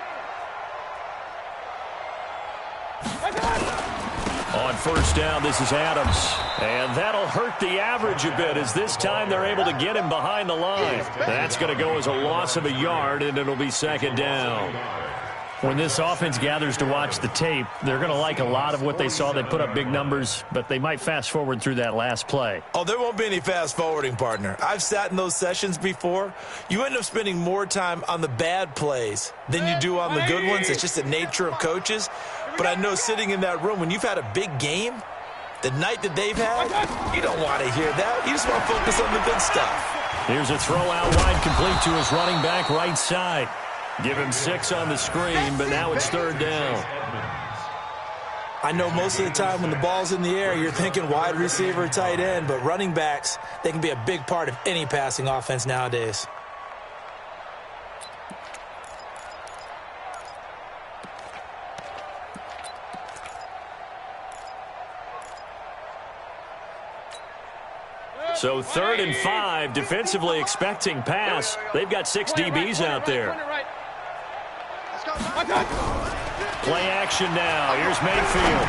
On 1st down, this is Adams. And that'll hurt the average a bit, as this time they're able to get him behind the line. That's going to go as a loss of a yard, and it'll be 2nd down. When this offense gathers to watch the tape, they're going to like a lot of what they saw. They put up big numbers, but they might fast forward through that last play. Oh, there won't be any fast forwarding, partner. I've sat in those sessions before. You end up spending more time on the bad plays than you do on the good ones. It's just the nature of coaches. But I know sitting in that room, when you've had a big game, the night that they've had, you don't want to hear that. You just want to focus on the good stuff. Here's a throw out wide, complete to his running back right side. Give him 6 on the screen, but now it's 3rd down. I know most of the time when the ball's in the air, you're thinking wide receiver, tight end, but running backs, they can be a big part of any passing offense nowadays. So 3rd and 5, defensively expecting pass. They've got 6 DBs out there. Play action now. Here's Mayfield.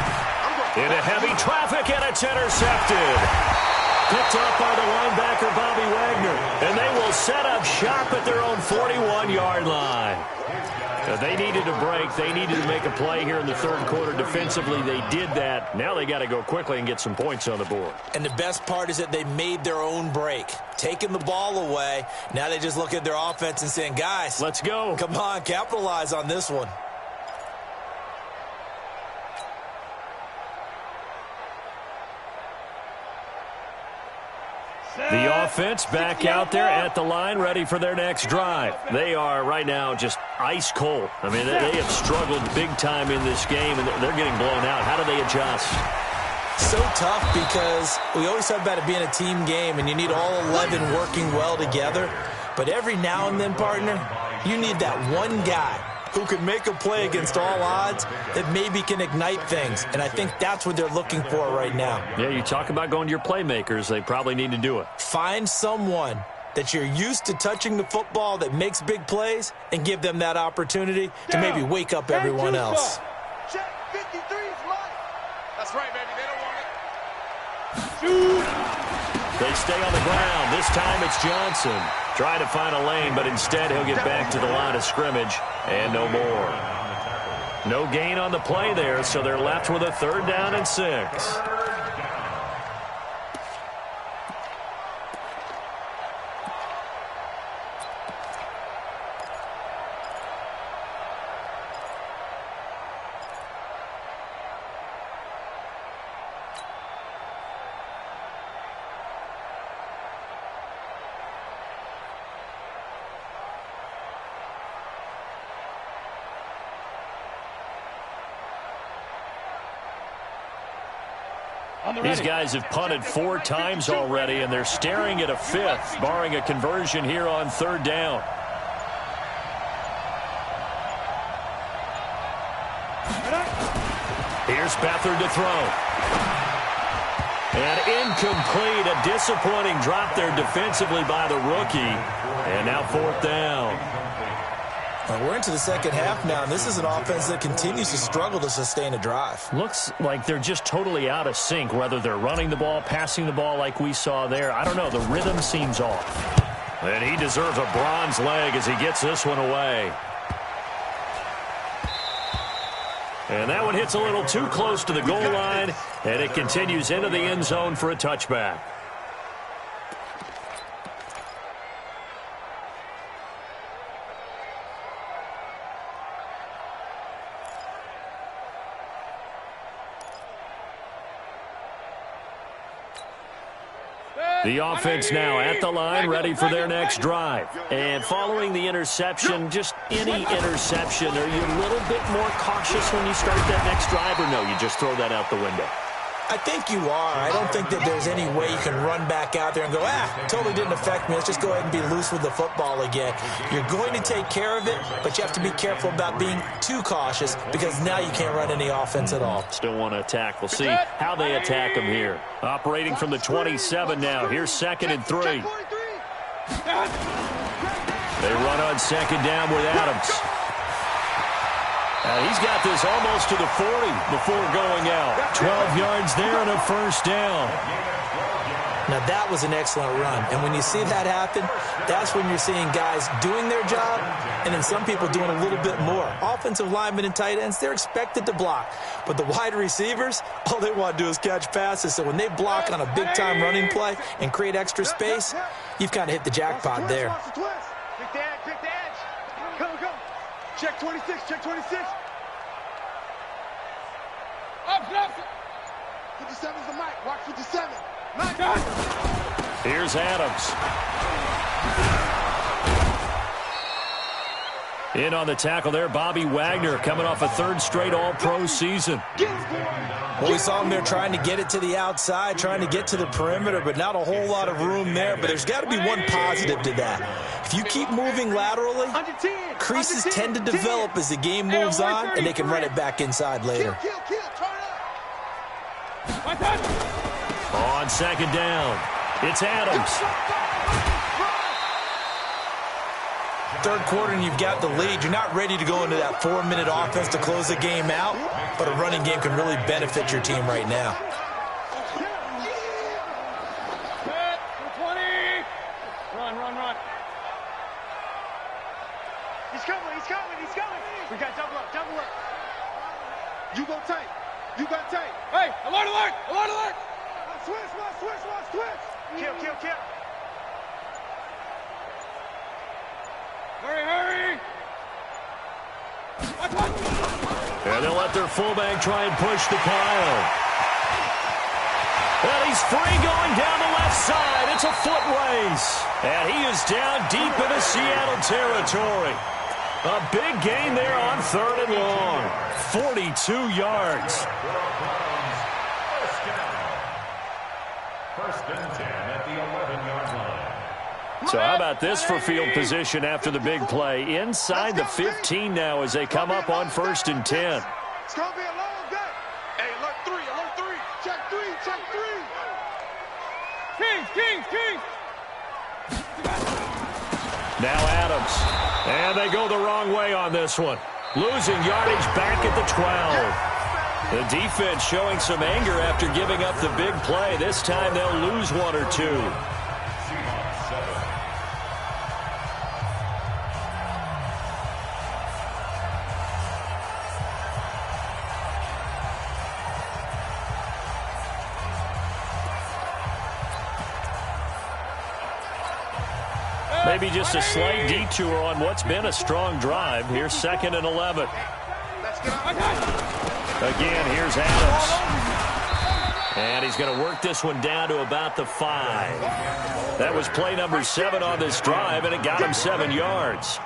Into heavy traffic, and it's intercepted. Picked up by the linebacker, Bobby Wagner. And they will set up shop at their own 41-yard line. They needed a break. They needed to make a play here in the 3rd quarter. Defensively, they did that. Now they got to go quickly and get some points on the board. And the best part is that they made their own break. Taking the ball away. Now they just look at their offense and saying, guys, let's go. Come on, capitalize on this one. The offense back out there at the line, ready for their next drive. They are right now just ice cold. I mean, they have struggled big time in this game, and they're getting blown out. How do they adjust? So tough, because we always talk about it being a team game, and you need all 11 working well together. But every now and then, partner, you need that one guy who can make a play against all odds that maybe can ignite things. And I think that's what they're looking for right now. Yeah, you talk about going to your playmakers. They probably need to do it. Find someone that you're used to touching the football that makes big plays and give them that opportunity to maybe wake up everyone else. Check 53 is life. That's right, baby. They don't want it. Shoot. They stay on the ground. This time it's Johnson. Trying to find a lane, but instead he'll get back to the line of scrimmage and no more. No gain on the play there, so they're left with a 3rd down and 6. These guys have punted 4 times already, and they're staring at a 5th, barring a conversion here on 3rd down. Here's Beathard to throw. And incomplete, a disappointing drop there defensively by the rookie. And now 4th down. We're into the second half now, and this is an offense that continues to struggle to sustain a drive. Looks like they're just totally out of sync, whether they're running the ball, passing the ball like we saw there. I don't know. The rhythm seems off. And he deserves a bronze leg as he gets this one away. And that one hits a little too close to the goal line, and it continues into the end zone for a touchback. The offense now at the line, ready for their next drive. And following the interception, just any interception, are you a little bit more cautious when you start that next drive, or no, you just throw that out the window? I think you are. I don't think that there's any way you can run back out there and go, totally didn't affect me. Let's just go ahead and be loose with the football again. You're going to take care of it, but you have to be careful about being too cautious because now you can't run any offense at all. Still want to attack. We'll see how they attack them here. Operating from the 27 now. Here's 2nd and 3. They run on 2nd down with Adams. He's got this almost to the 40 before going out. 12 yards there and a 1st down. Now, that was an excellent run. And when you see that happen, that's when you're seeing guys doing their job and then some people doing a little bit more. Offensive linemen and tight ends, they're expected to block. But the wide receivers, all they want to do is catch passes. So when they block on a big-time running play and create extra space, you've kind of hit the jackpot there. Pick the edge, pick the edge. Go. Check 26, check 26. Up. 57's the mic. Watch 57. Here's Adams. In on the tackle there, Bobby Wagner, coming off a 3rd straight All-Pro season. Well, we saw him there trying to get it to the outside, trying to get to the perimeter, but not a whole lot of room there. But there's got to be one positive to that. If you keep moving laterally, creases tend to develop as the game moves on, and they can run it back inside later. On 2nd down, it's Adams. 3rd quarter and you've got the lead. You're not ready to go into that 4-minute offense to close the game out, but a running game can really benefit your team right now. Run. He's coming. We got double up. You go tight. Hey, alert. Switch. Kill. Hurry. And they'll let their fullback try and push the pile. And he's free going down the left side. It's a foot race. And he is down deep into Seattle territory. A big gain there on 3rd and long. 42 yards. 1st and 10 at the 11-yard line. So how about this for field position after the big play? Inside the 15 now as they come up on 1st and 10. It's going to be a long day. Hey, alert 3. Check 3. Kings. Now Adams. And they go the wrong way on this one. Losing yardage back at the 12. The defense showing some anger after giving up the big play. This time they'll lose 1 or 2. Maybe just a slight detour on what's been a strong drive. Here's 2nd and 11. Again, here's Adams. And he's going to work this one down to about the 5. That was play number 7 on this drive, and it got him 7 yards.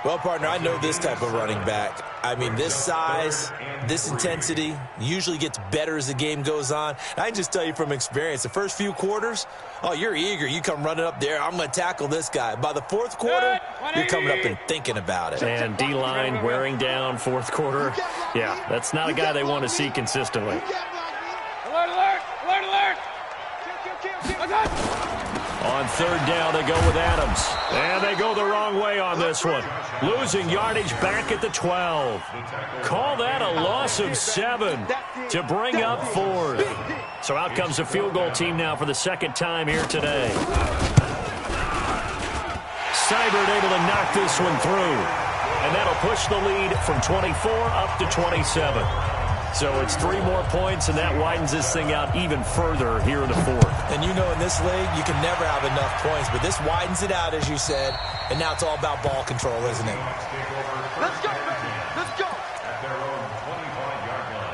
Well, partner, I know this type of running back. I mean, this size, this intensity usually gets better as the game goes on. I can just tell you from experience, the first few quarters, oh, you're eager. You come running up there, I'm going to tackle this guy. By the fourth quarter, you're coming up and thinking about it. And D-line wearing down fourth quarter. Yeah, that's not a guy they want to see consistently. Alert, alert, alert, alert. On third down, they go with Adams. And they go the wrong way on this one. Losing yardage back at the 12. Call that a loss of 7 to bring up 4. So out comes the field goal team now for the second time here today. Seibert able to knock this one through. And that'll push the lead from 24 up to 27. So it's 3 more points, and that widens this thing out even further here in the fourth. And you know in this league, you can never have enough points, but this widens it out, as you said, and now it's all about ball control, isn't it? Let's go, baby. Let's go. At their own 25-yard line.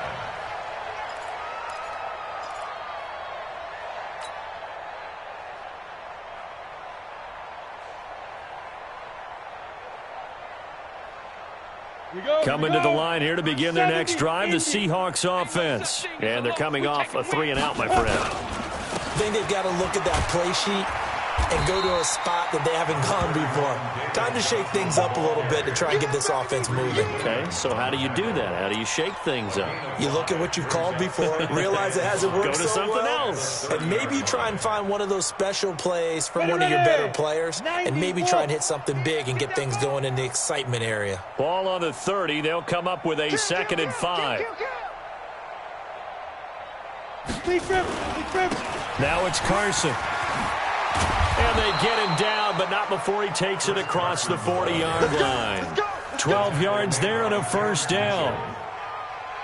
Coming to the line here to begin their next drive, the Seahawks offense. And they're coming off a 3-and-out, my friend. I think they've got to look at that play sheet and go to a spot that they haven't gone before. Time to shake things up a little bit to try and get this offense moving. Okay, so how do you do that? How do you shake things up? You look at what you've called before, realize it hasn't worked Go to so something well, else. and maybe you try and find one of those special plays from one of your better players, and maybe try and hit something big and get things going in the excitement area. Ball on the 30. They'll come up with a 2nd and 5. Now it's Carson. And they get him down, but not before he takes it across the 40-yard line. 12 yards there and a first down.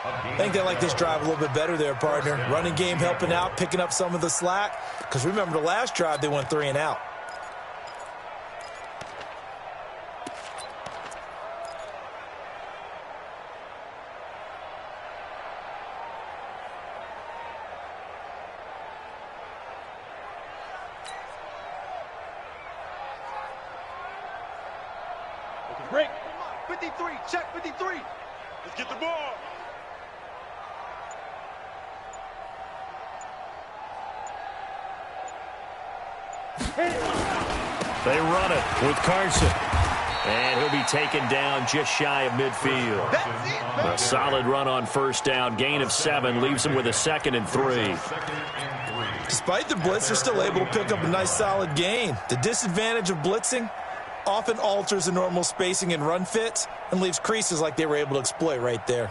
I think they like this drive a little bit better there, partner. Running game helping out, picking up some of the slack. Because remember, the last drive, they went 3-and-out. Break. 53. Check 53. Let's get the ball. They run it with Carson. And he'll be taken down just shy of midfield. A solid run on first down. Gain of 7 leaves him with a 2nd and 3. Despite the blitz, they're still able to pick up a nice solid gain. The disadvantage of blitzing often alters the normal spacing and run fits and leaves creases like they were able to exploit right there.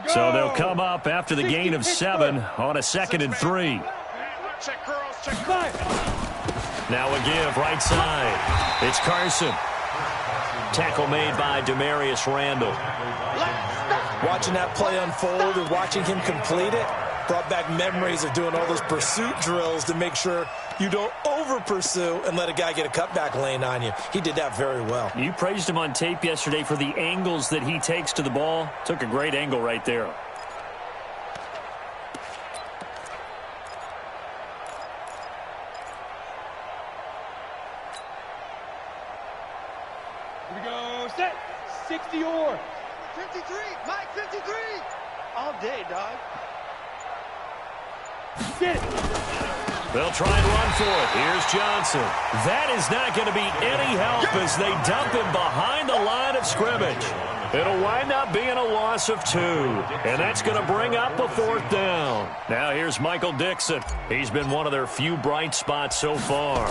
So they'll come up after the gain of 7 on a 2nd and 3. Check girls, check five. Now a give right side. It's Carson. Tackle made by Demarius Randall. Watching that play unfold and watching him complete it brought back memories of doing all those pursuit drills to make sure you don't over-pursue and let a guy get a cutback lane on you. He did that very well. You praised him on tape yesterday for the angles that he takes to the ball. Took a great angle right there. Here we go. Set. 60 or. 53. Mike, 53. All day, dog. Sit. They'll try and run for it. Here's Johnson. That is not going to be any help as they dump him behind the line of scrimmage. It'll wind up being a loss of 2. And that's going to bring up a 4th down. Now here's Michael Dixon. He's been one of their few bright spots so far.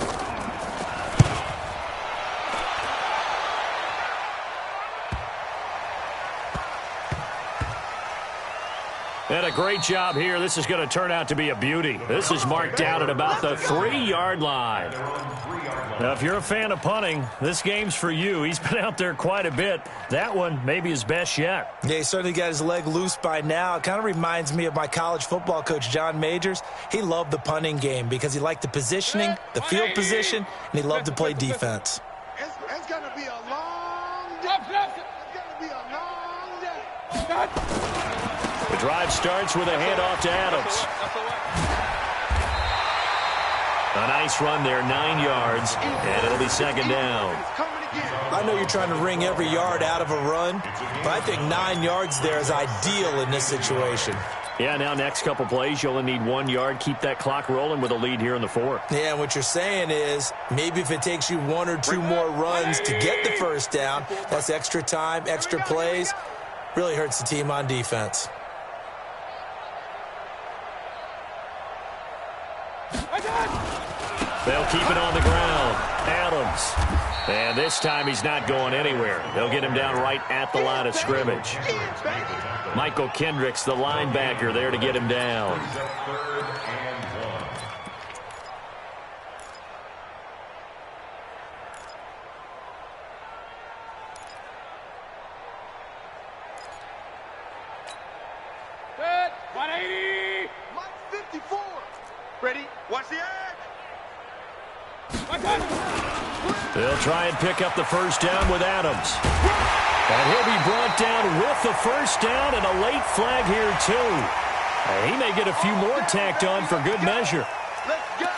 And a great job here. This is going to turn out to be a beauty. This is marked down at about the 3-yard line. Now, if you're a fan of punting, this game's for you. He's been out there quite a bit. That one maybe his best yet. Yeah, he certainly got his leg loose by now. It kind of reminds me of my college football coach, John Majors. He loved the punting game because he liked the positioning, the field position, and he loved to play defense. It's going to be a long day. It's going to be a long day. The drive starts with a handoff to Adams. A nice run there, 9 yards, and it'll be second down. I know you're trying to wring every yard out of a run, but I think 9 yards there is ideal in this situation. Yeah, now next couple plays, you only need 1 yard. Keep that clock rolling with a lead here in the fourth. Yeah, and what you're saying is maybe if it takes you 1 or 2 more runs to get the first down, that's extra time, extra plays. Really hurts the team on defense. They'll keep it on the ground. Adams. And this time he's not going anywhere. They'll get him down right at the line of scrimmage. Michael Kendricks, the linebacker, there to get him down. Good. 180. 54. Ready? Watch the edge. They'll try and pick up the first down with Adams. And he'll be brought down with the first down and a late flag here, too. And he may get a few more tacked on for good measure. Let's go.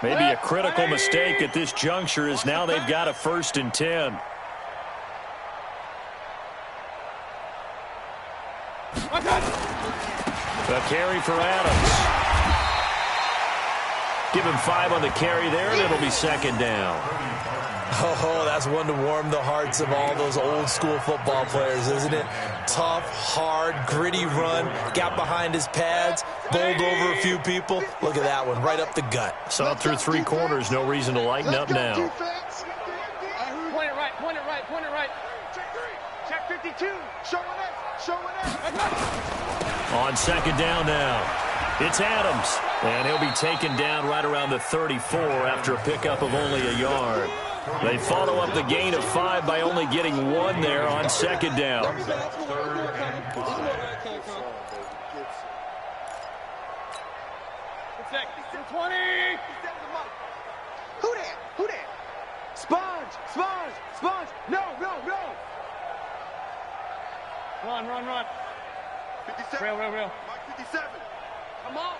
Maybe a critical mistake at this juncture is now they've got a 1st and 10. A carry for Adams. Give him 5 on the carry there, and it'll be second down. Oh, that's one to warm the hearts of all those old-school football players, isn't it? Tough, hard, gritty run, got behind his pads, bowled over a few people. Look at that one, right up the gut. Saw through 3 quarters, no reason to lighten up now. Point it right, point it right, point it right. Check 52. Showing us, showing us. On second down now. It's Adams, and he'll be taken down right around the 34 after a pickup of only a yard. They follow up the gain of 5 by only getting 1 there on second down. Protect. 20. Who that? Who that? Sponge, Sponge, Sponge. No, no, no. Run, run, run. 57. Real. Mike 57. Come on.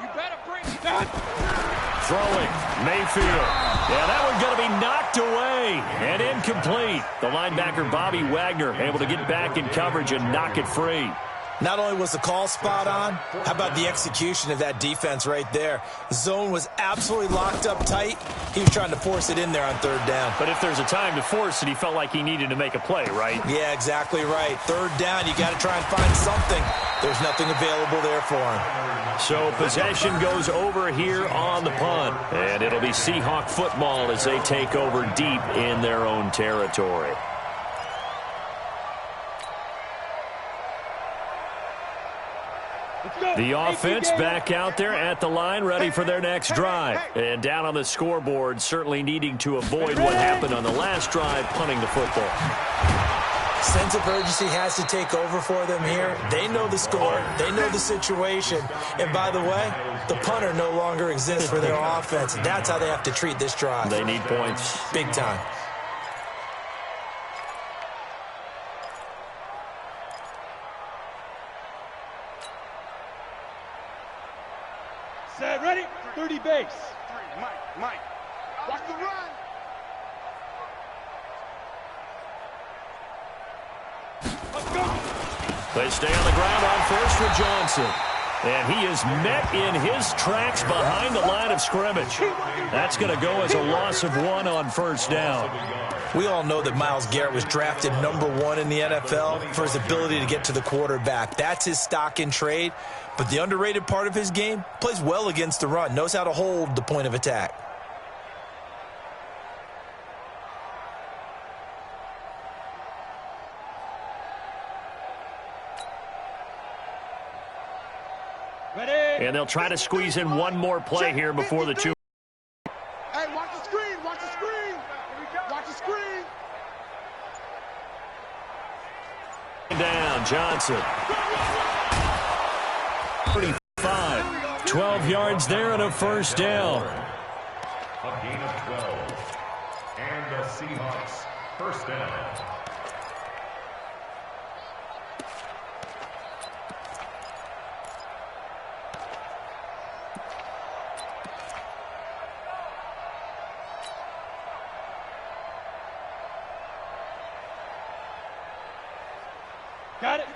You better bring it down. Throwing, Mayfield. Yeah, that one's going to be knocked away and incomplete. The linebacker, Bobby Wagner, able to get back in coverage and knock it free. Not only was the call spot on, how about the execution of that defense right there? The zone was absolutely locked up tight. He was trying to force it in there on 3rd down. But if there's a time to force it, he felt like he needed to make a play, right? Yeah, exactly right. 3rd down, you got to try and find something. There's nothing available there for him. So possession goes over here on the punt. And it'll be Seahawk football as they take over deep in their own territory. The offense back out there at the line, ready for their next drive. And down on the scoreboard, certainly needing to avoid what happened on the last drive, punting the football. Sense of urgency has to take over for them here. They know the score. They know the situation. And by the way, the punter no longer exists for their offense. That's how they have to treat this drive. They need points. Big time. Set, ready? 30 base. 3. Mike. Watch the run. Let's go. They stay on the ground on first with Johnson. And he is met in his tracks behind the line of scrimmage. That's going to go as a loss of 1 on first down. We all know that Myles Garrett was drafted #1 in the NFL for his ability to get to the quarterback. That's his stock in trade. But the underrated part of his game, plays well against the run, knows how to hold the point of attack. Ready. And they'll try to squeeze in one more play here before the 2. Hey, watch the screen. Watch the screen. Watch the screen. Down, Johnson. 35. 12 yards there and a first down. A gain of 12. And the Seahawks. First down.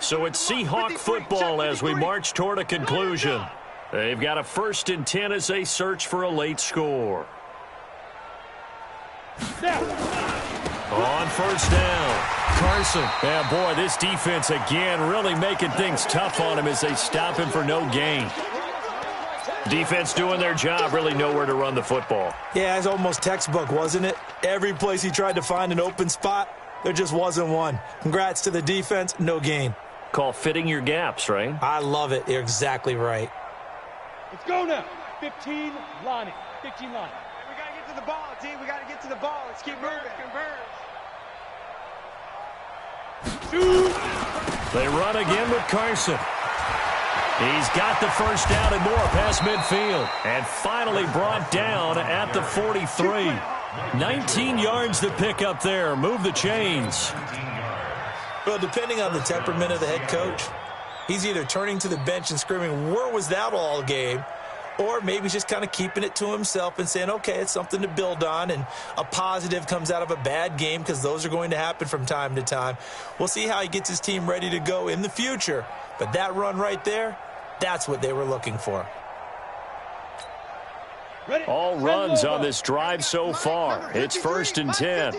So it's Seahawk football as we march toward a conclusion. They've got a 1st and 10 as they search for a late score. On 1st down, Carson. Yeah, boy, this defense again really making things tough on him as they stop him for no gain. Defense doing their job, really nowhere to run the football. Yeah, it's almost textbook, wasn't it? Every place he tried to find an open spot, there just wasn't one. Congrats to the defense, no gain. Call fitting your gaps, right? I love it. You're exactly right. Let's go now. 15, Lonnie. 15, Lonnie. We got to get to the ball, T. We got to get to the ball. Let's keep moving. Shoot. They run again with Carson. He's got the first down and more past midfield. And finally brought down at the 43. 19 yards to pick up there. Move the chains. Well, depending on the temperament of the head coach, he's either turning to the bench and screaming, "Where was that all game?" Or maybe he's just kind of keeping it to himself and saying, okay, it's something to build on, and a positive comes out of a bad game because those are going to happen from time to time. We'll see how he gets his team ready to go in the future. But that run right there, that's what they were looking for. All runs on this drive so far. It's 1st and 10.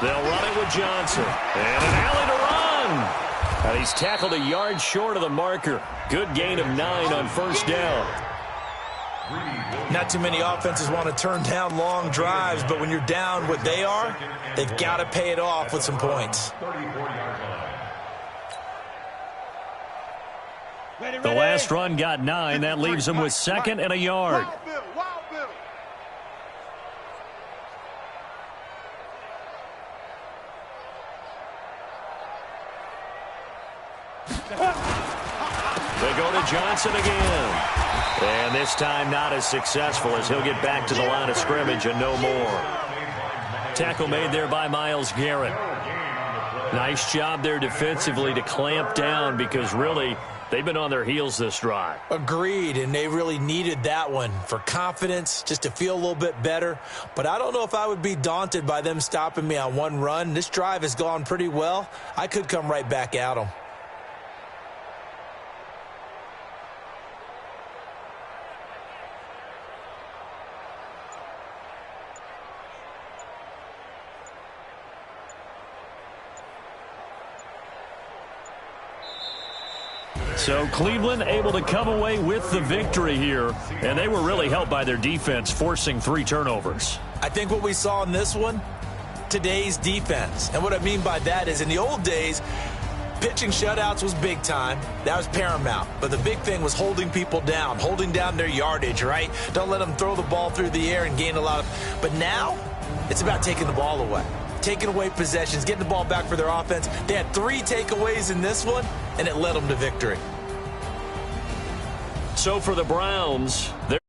They'll run it with Johnson. And an alley to run. And he's tackled a yard short of the marker. Good gain of 9 on 1st down. Not too many offenses want to turn down long drives, but when you're down what they are, they've got to pay it off with some points. The last run got 9. That leaves them with 2nd and a yard. They go to Johnson again. And this time not as successful as he'll get back to the line of scrimmage and no more. Tackle made there by Myles Garrett. Nice job there defensively to clamp down because really they've been on their heels this drive. Agreed, and they really needed that one for confidence, just to feel a little bit better. But I don't know if I would be daunted by them stopping me on one run. This drive has gone pretty well. I could come right back at them. So Cleveland able to come away with the victory here, and they were really helped by their defense, forcing 3 turnovers. I think what we saw in this one, today's defense. And what I mean by that is in the old days, pitching shutouts was big time. That was paramount. But the big thing was holding people down, holding down their yardage, right? Don't let them throw the ball through the air and gain a lot of. But now it's about taking the ball away. Taking away possessions, getting the ball back for their offense. They had 3 takeaways in this one, and it led them to victory. So for the Browns, they're